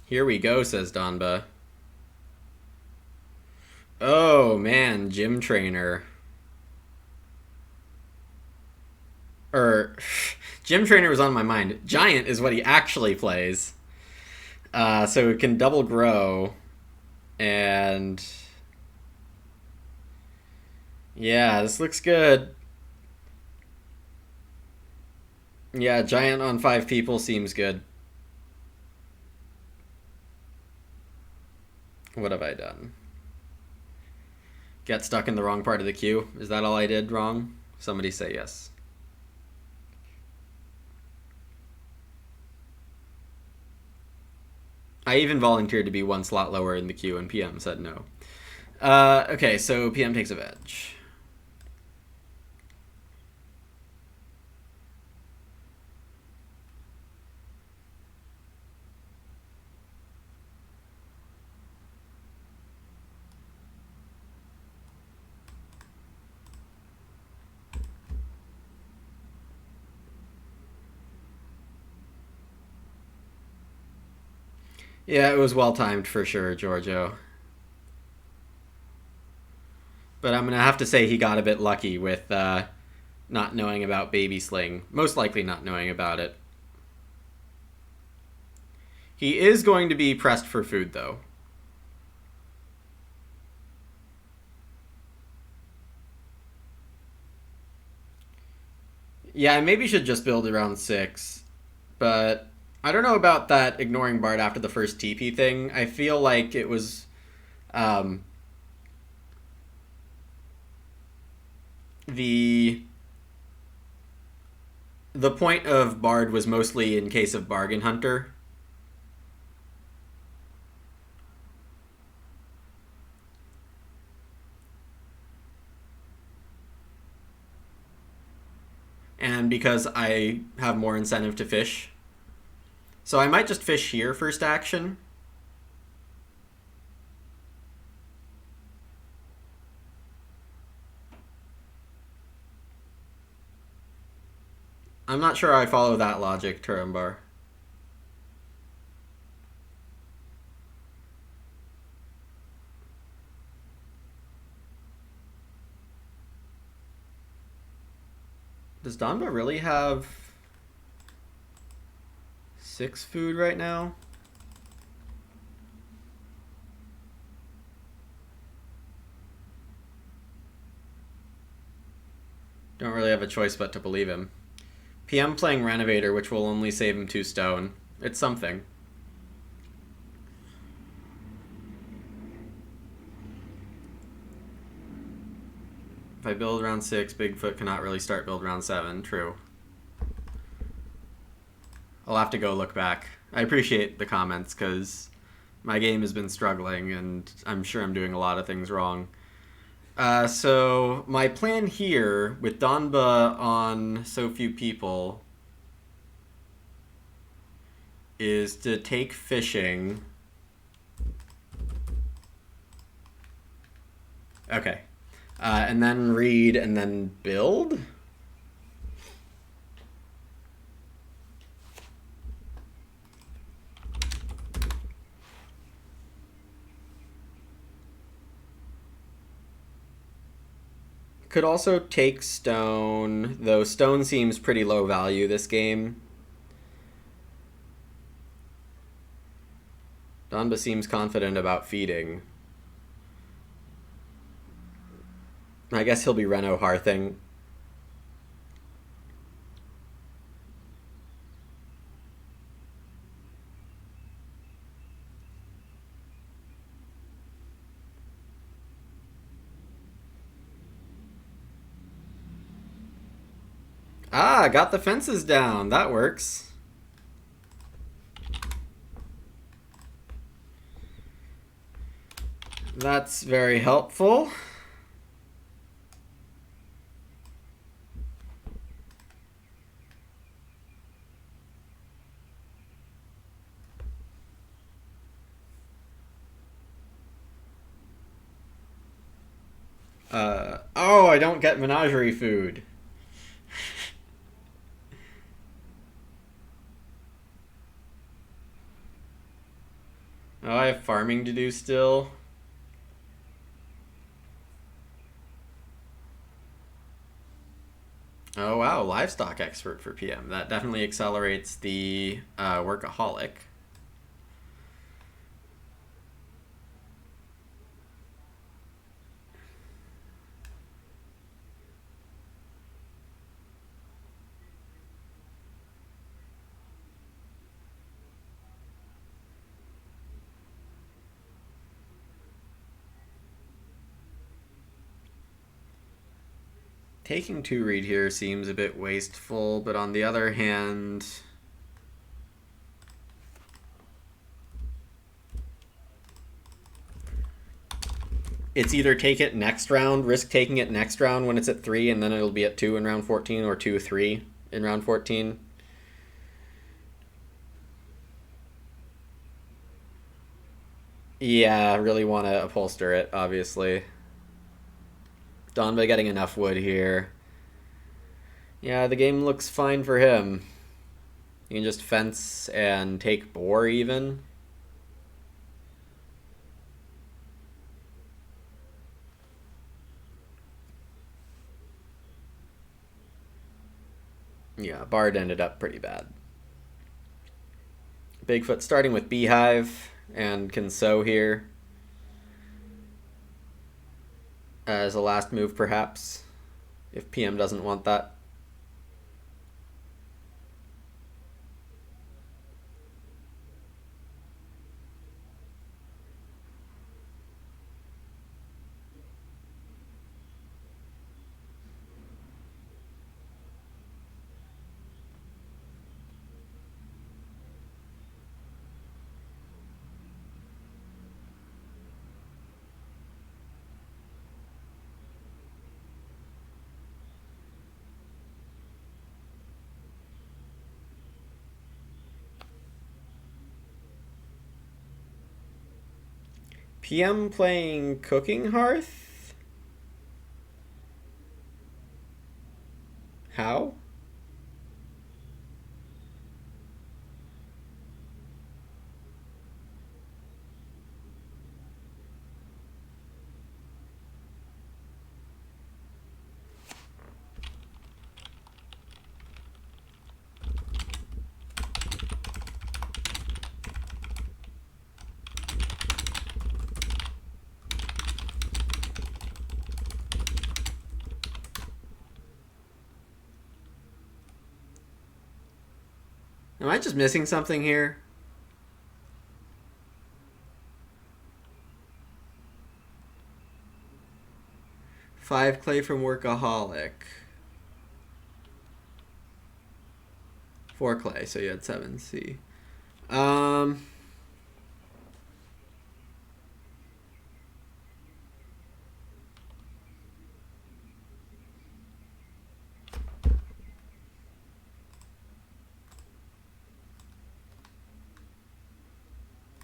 Here we go, says Donba. Oh, man, gym trainer. Gym trainer was on my mind. Giant is what he actually plays. So it can double grow. And yeah, this looks good. Yeah, giant on 5 people seems good. What have I done? Get stuck in the wrong part of the queue. Is that all I did wrong? Somebody say yes. I even volunteered to be 1 slot lower in the queue, and PM said no. Okay, so PM takes a veg. Yeah, it was well timed for sure, Giorgio. But I'm gonna have to say he got a bit lucky with not knowing about baby sling. Most likely not knowing about it. He is going to be pressed for food though. Yeah, I maybe should just build around 6. But I don't know about that ignoring Bard after the first TP thing. I feel like it was um, the the point of Bard was mostly in case of Bargain Hunter. And because I have more incentive to fish. So I might just fish here first action. I'm not sure I follow that logic, Turambar. Does Donba really have 6 food right now? Don't really have a choice but to believe him. PM playing Renovator, which will only save him 2 stone. It's something. If I build round 6, Bigfoot cannot really start build round 7. True. I'll have to go look back. I appreciate the comments because my game has been struggling and I'm sure I'm doing a lot of things wrong. So my plan here with Donba on so few people is to take fishing. Okay. And then read and then build? Could also take stone, though stone seems pretty low value this game. Donba seems confident about feeding. I guess he'll be Reno Hearthing. Ah, got the fences down. That works. That's very helpful. Oh, I don't get menagerie food. Oh, I have farming to do still. Oh wow, livestock expert for PM. That definitely accelerates the workaholic. Taking 2 read here seems a bit wasteful, but on the other hand, it's either take it next round, risk taking it next round when it's at 3, and then it'll be at 2 in round 14, or 2-3 in round 14. Yeah, really want to upholster it, obviously. Donba getting enough wood here. Yeah, the game looks fine for him. You can just fence and take boar even. Yeah, Bard ended up pretty bad. Bigfoot starting with Beehive and can sow here as a last move, perhaps, if PM doesn't want that. PM playing Cooking Hearth? How? Am I just missing something here? Five clay from Workaholic. 4 clay, so you had 7 C.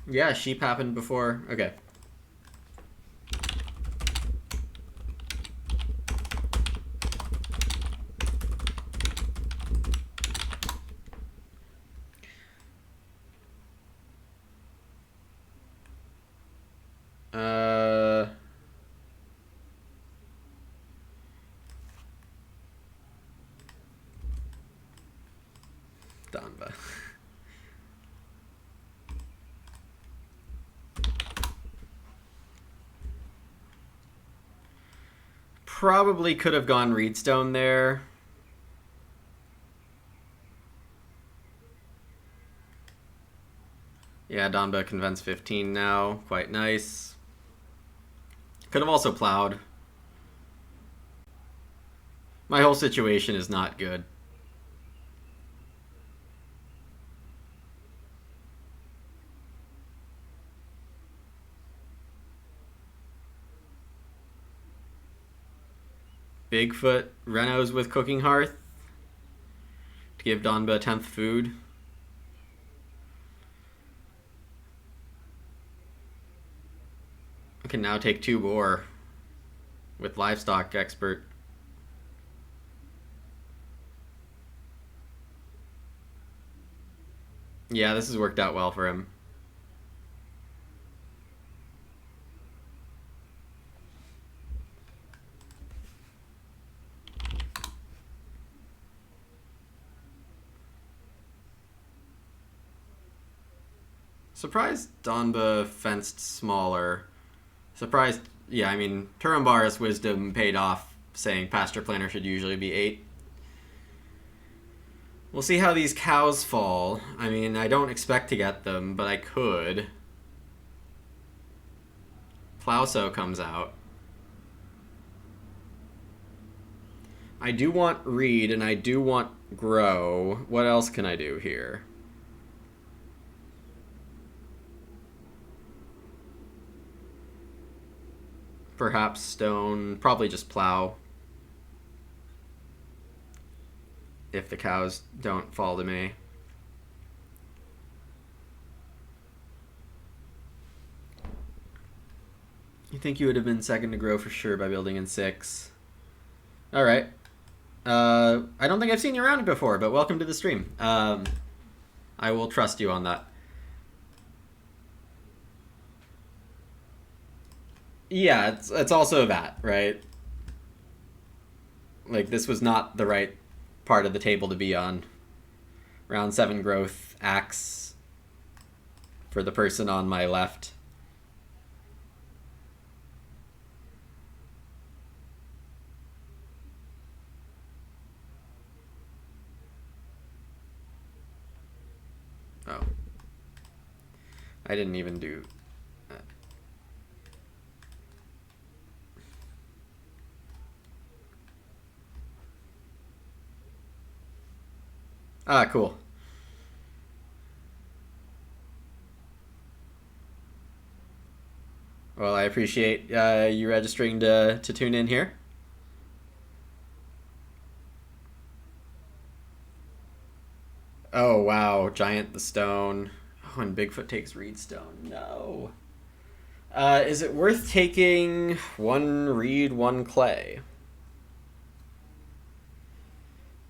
Yeah, sheep happened before. Okay. Danba. Probably could have gone Reedstone there. Yeah, Donba convince 15 now. Quite nice. Could have also plowed. My whole situation is not good. Bigfoot Renos with Cooking Hearth to give Donba 10th food. I can now take 2 boar with Livestock Expert. Yeah, this has worked out well for him. Surprised Donba fenced smaller. Surprised, yeah, I mean, Turambar's wisdom paid off, saying pasture planter should usually be 8. We'll see how these cows fall. I mean, I don't expect to get them, but I could. Plowsow comes out. I do want Reed, and I do want Grow. What else can I do here? Perhaps Stone. Probably just Plow. If the cows don't fall to me. You think you would have been second to Grow for sure by building in 6. Alright. I don't think I've seen you around before, but welcome to the stream. I will trust you on that. Yeah, it's also that, right? Like, this was not the right part of the table to be on. Round 7 growth, axe for the person on my left. Oh. I didn't even do that. Ah, cool. Well, I appreciate you registering to tune in here. Oh, wow. Giant the stone. Oh, and Bigfoot takes Reedstone. No. Is it worth taking 1 reed, 1 clay?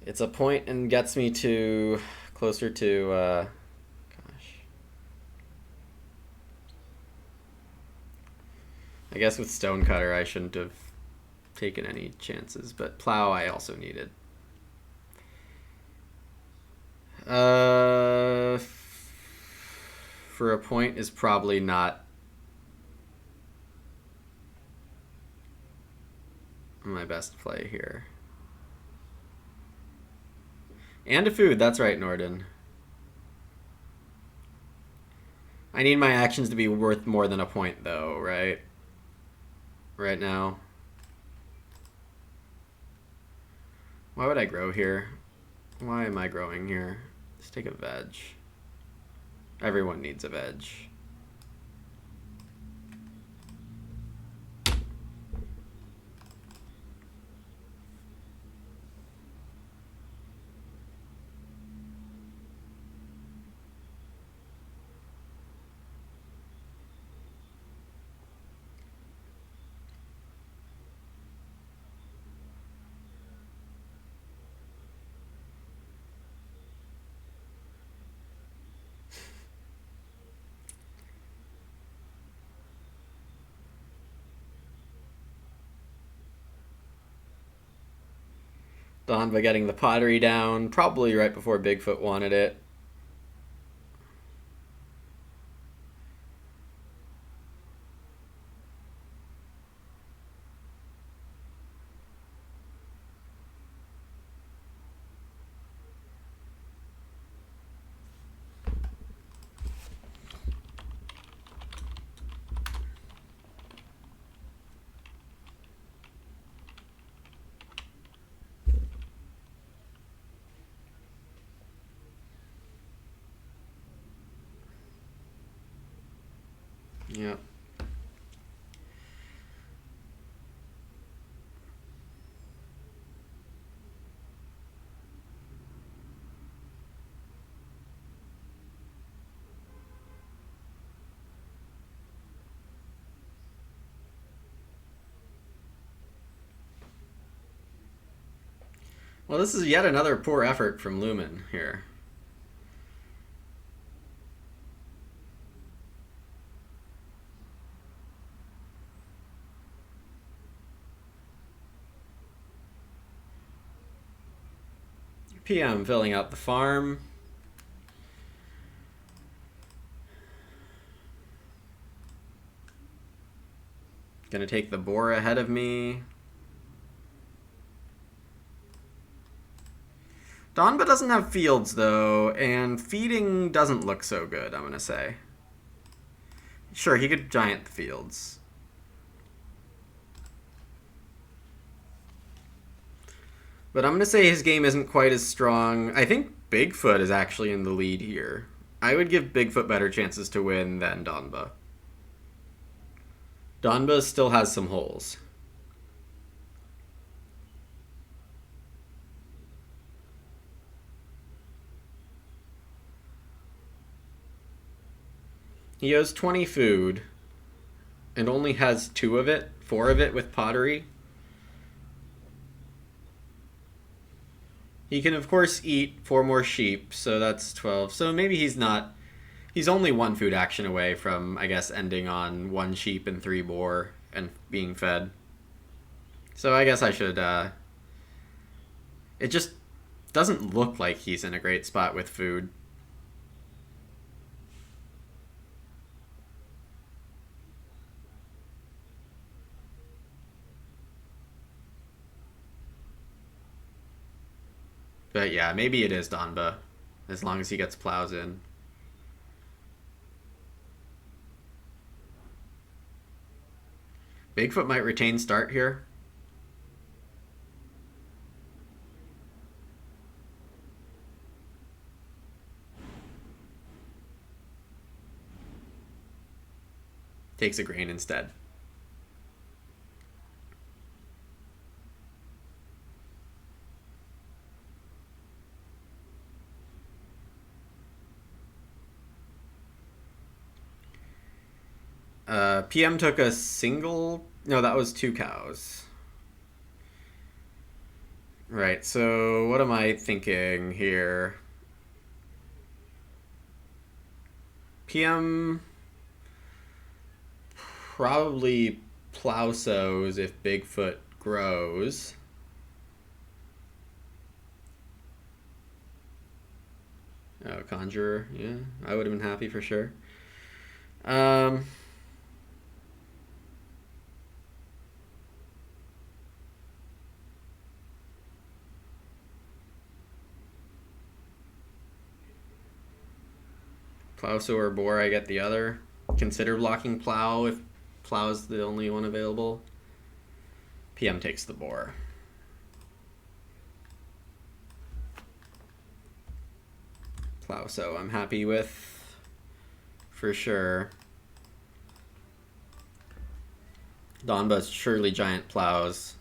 It's a point and gets me to closer to, gosh. I guess with Stonecutter I shouldn't have taken any chances, but Plow I also needed. For a point is probably not my best play here. And a food, that's right, Norden. I need my actions to be worth more than a point, though, right? Right now. Why would I grow here? Why am I growing here? Let's take a veg. Everyone needs a veg. Donba getting the pottery down, probably right before Bigfoot wanted it. Yep. Well, this is yet another poor effort from Lumin here. PM filling out the farm. Gonna take the boar ahead of me. Donba doesn't have fields, though, and feeding doesn't look so good, I'm gonna say. Sure, he could giant the fields. But I'm gonna say his game isn't quite as strong. I think Bigfoot is actually in the lead here. I would give Bigfoot better chances to win than Donba. Donba still has some holes. He owes 20 food and only has 4 of it with pottery. He can, of course, eat 4 more sheep, so that's 12. So maybe he's not... He's only 1 food action away from, I guess, ending on 1 sheep and 3 boar and being fed. So I guess I should... It just... Doesn't look like he's in a great spot with food. But yeah, maybe it is Donba, as long as he gets plows in. Bigfoot might retain start here. Takes a grain instead. PM took a single... No, that was 2 cows. Right, so what am I thinking here? PM probably plow sows if Bigfoot grows. Oh, Conjurer, yeah, I would have been happy for sure. Plow sow or boar, I get the other. Consider blocking plow if plow is the only one available. PM takes the boar. Plow sow I'm happy with for sure. Donba's surely giant plows.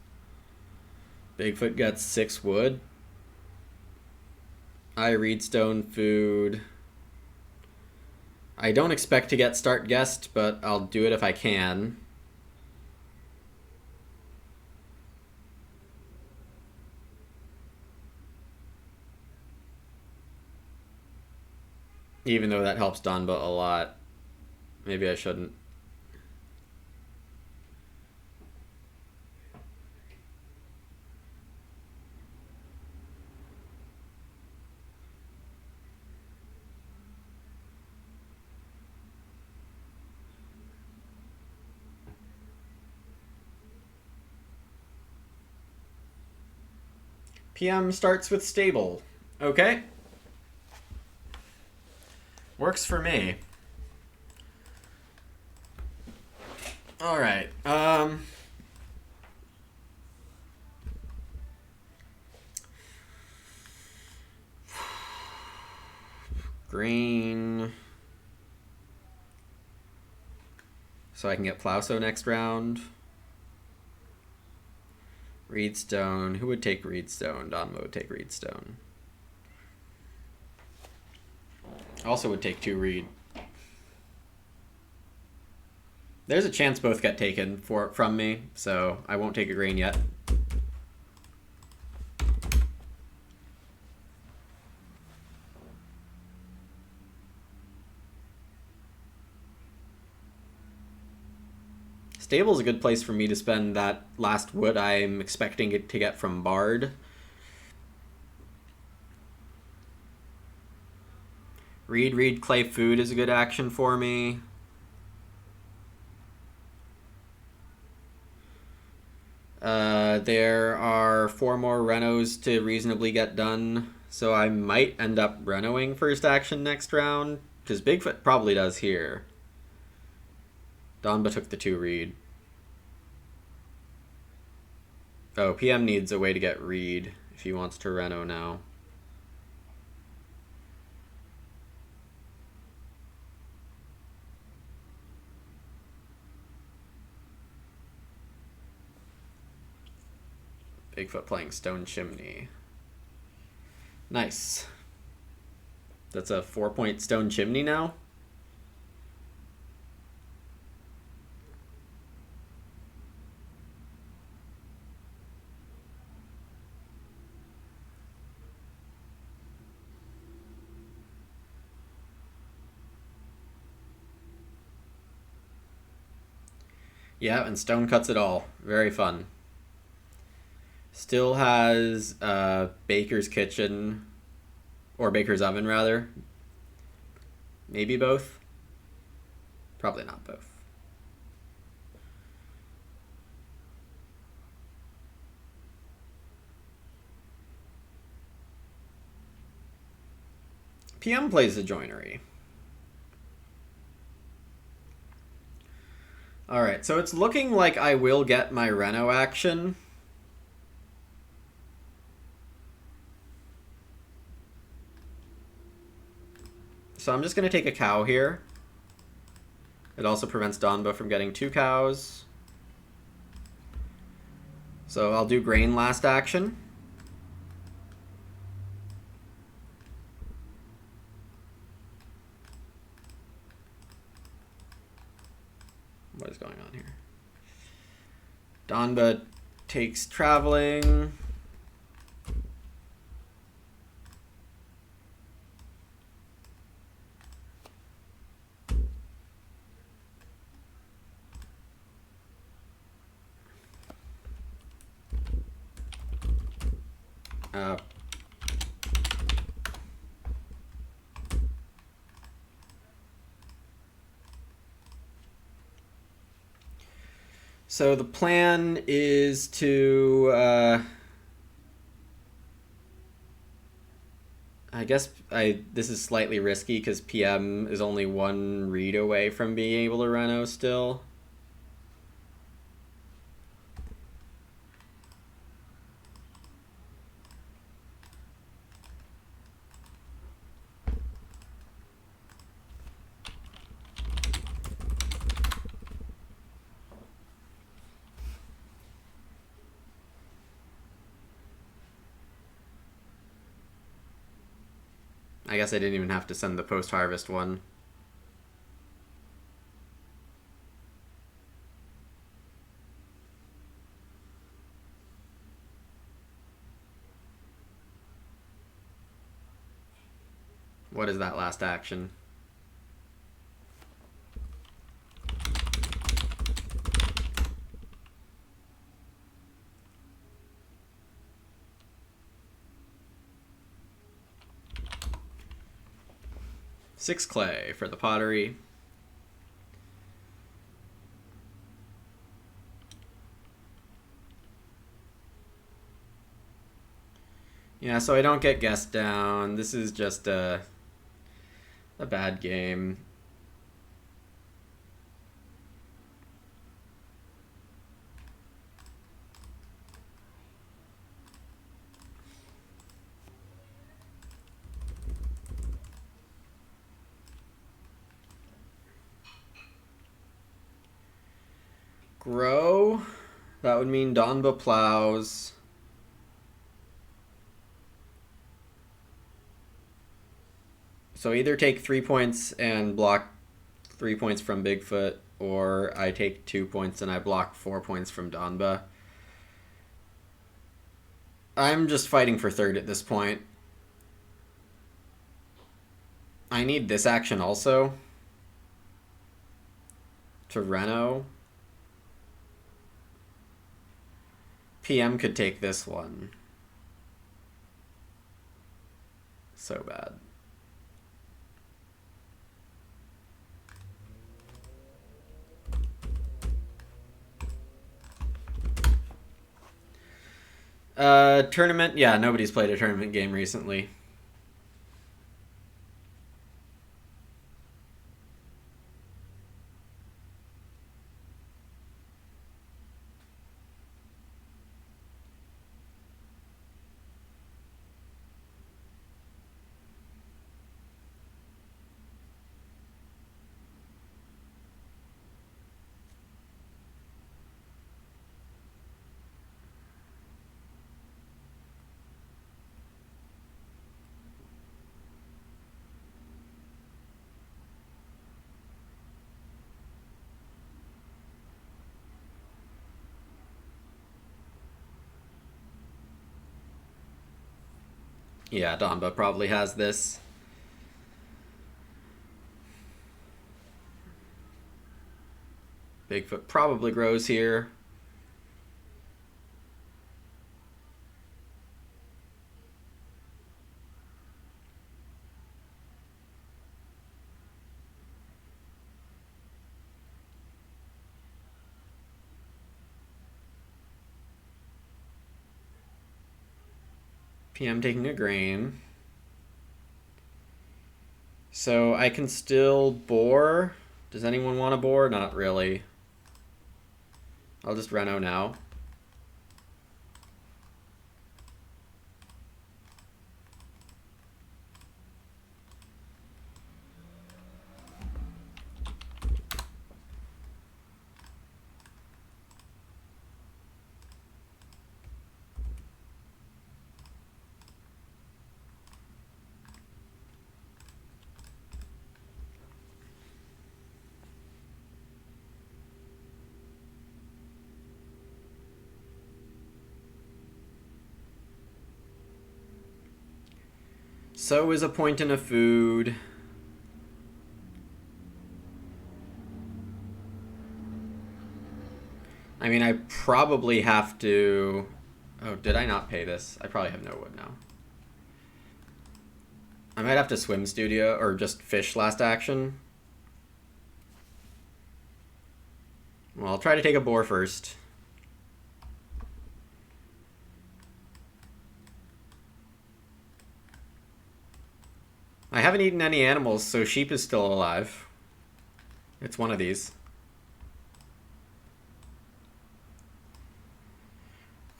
Bigfoot gets 6 wood. I reedstone food. I don't expect to get start guest, but I'll do it if I can. Even though that helps Donba a lot. Maybe I shouldn't. PM starts with stable. Okay. Works for me. Alright. Green. So I can get Plowsow next round. Reedstone. Who would take Reedstone? Donmo would take Reedstone. Also would take 2 Reed. There's a chance both get taken from me, so I won't take a grain yet. Stable is a good place for me to spend that last wood I'm expecting it to get from Bard. Reed, clay food is a good action for me. There are 4 more renos to reasonably get done, so I might end up renoing first action next round, because Bigfoot probably does here. Donba took the 2 Reed. Oh, PM needs a way to get Reed if he wants to reno now. Bigfoot playing Stone Chimney. Nice. That's a 4-point Stone Chimney now? Yeah, and Stone cuts it all. Very fun. Still has Baker's Kitchen, or Baker's Oven rather. Maybe both. Probably not both. PM plays the Joinery. Alright, so it's looking like I will get my Reno action. So I'm just going to take a cow here. It also prevents Donba from getting 2 cows. So I'll do grain last action. What is going on here? Donba takes traveling. So the plan is to, I guess this is slightly risky because PM is only 1 read away from being able to Reno still. I guess I didn't even have to send the post-harvest one. What is that last action? Six clay for the pottery. Yeah, so I don't get guessed down. This is just a bad game. Grow. That would mean Donba plows. So either take 3 points and block 3 points from Bigfoot, or I take 2 points and I block 4 points from Donba. I'm just fighting for third at this point. I need this action also to Reno. PM could take this one. So bad. Tournament? Yeah, nobody's played a tournament game recently. Yeah, Donba probably has this. Bigfoot probably grows here. PM taking a grain. So I can still bore. Does anyone want to bore? Not really. I'll just reno now. So is a point in a food. I mean, I probably have to... Oh, did I not pay this? I probably have no wood now. I might have to swim studio or just fish last action. Well, I'll try to take a boar first. I haven't eaten any animals, so sheep is still alive. It's one of these.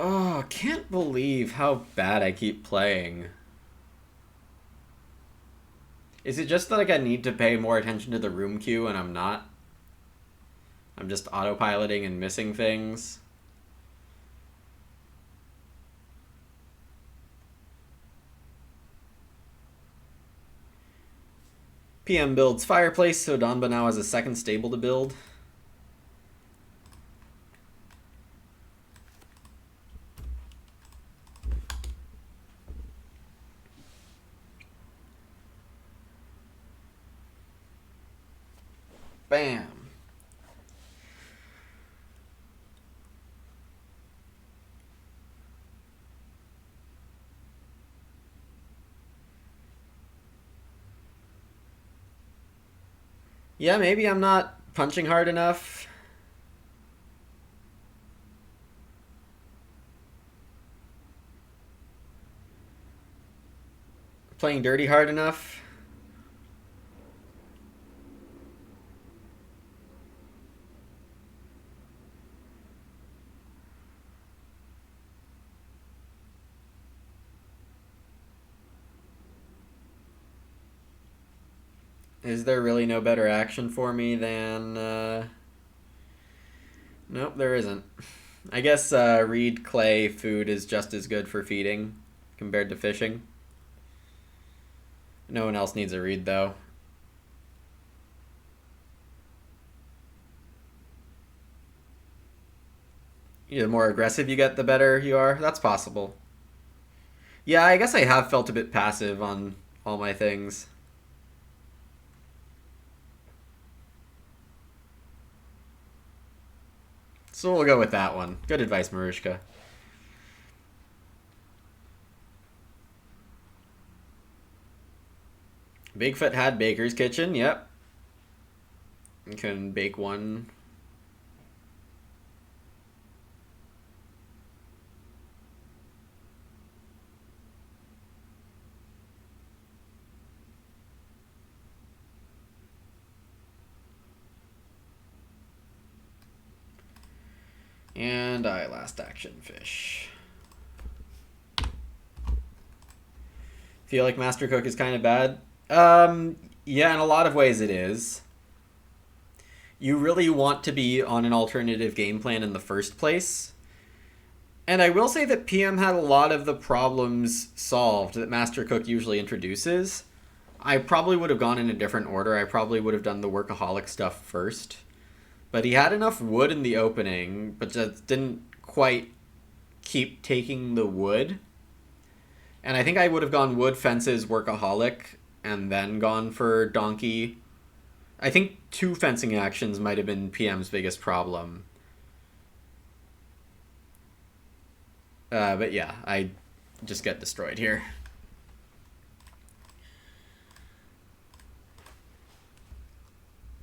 Oh, can't believe how bad I keep playing. Is it just that like I need to pay more attention to the room queue and I'm not? I'm just autopiloting and missing things. PM builds fireplace, so Donba now has a second stable to build. Bam. Yeah, maybe I'm not punching hard enough. Playing dirty hard enough. Is there really no better action for me than... Nope, there isn't. I guess reed clay food is just as good for feeding compared to fishing. No one else needs a reed, though. The more aggressive you get, the better you are. That's possible. Yeah, I guess I have felt a bit passive on all my things. So we'll go with that one. Good advice, Marushka. Bigfoot had Baker's Kitchen, yep. You can bake one. And I last action fish. Feel like Master Cook is kind of bad? Yeah, in a lot of ways it is. You really want to be on an alternative game plan in the first place. And I will say that PM had a lot of the problems solved that Master Cook usually introduces. I probably would have gone in a different order. I probably would have done the workaholic stuff first. But he had enough wood in the opening, but just didn't quite keep taking the wood. And I think I would have gone wood, fences, workaholic, and then gone for donkey. I think 2 fencing actions might have been PM's biggest problem. But yeah, I just get destroyed here.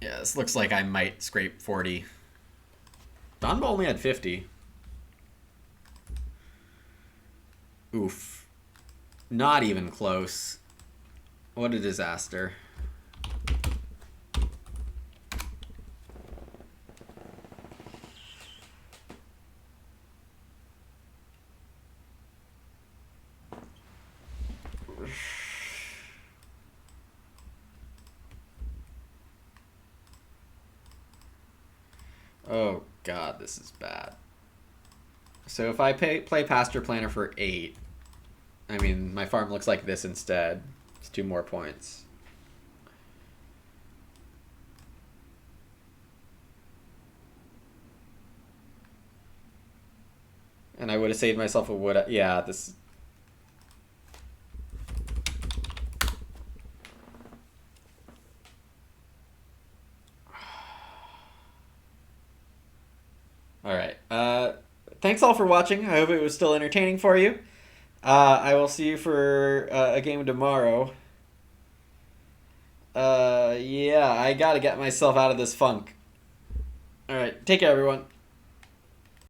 Yeah, this looks like I might scrape 40. Donba only had 50. Oof. Not even close. What a disaster. Oh god, this is bad. So if I play Pasture Planner for 8, I mean, my farm looks like this instead. It's 2 more points. And I would have saved myself a wood. Yeah, this... Alright. Thanks all for watching. I hope it was still entertaining for you. I will see you for a game tomorrow. Yeah, I gotta get myself out of this funk. Alright, take care everyone.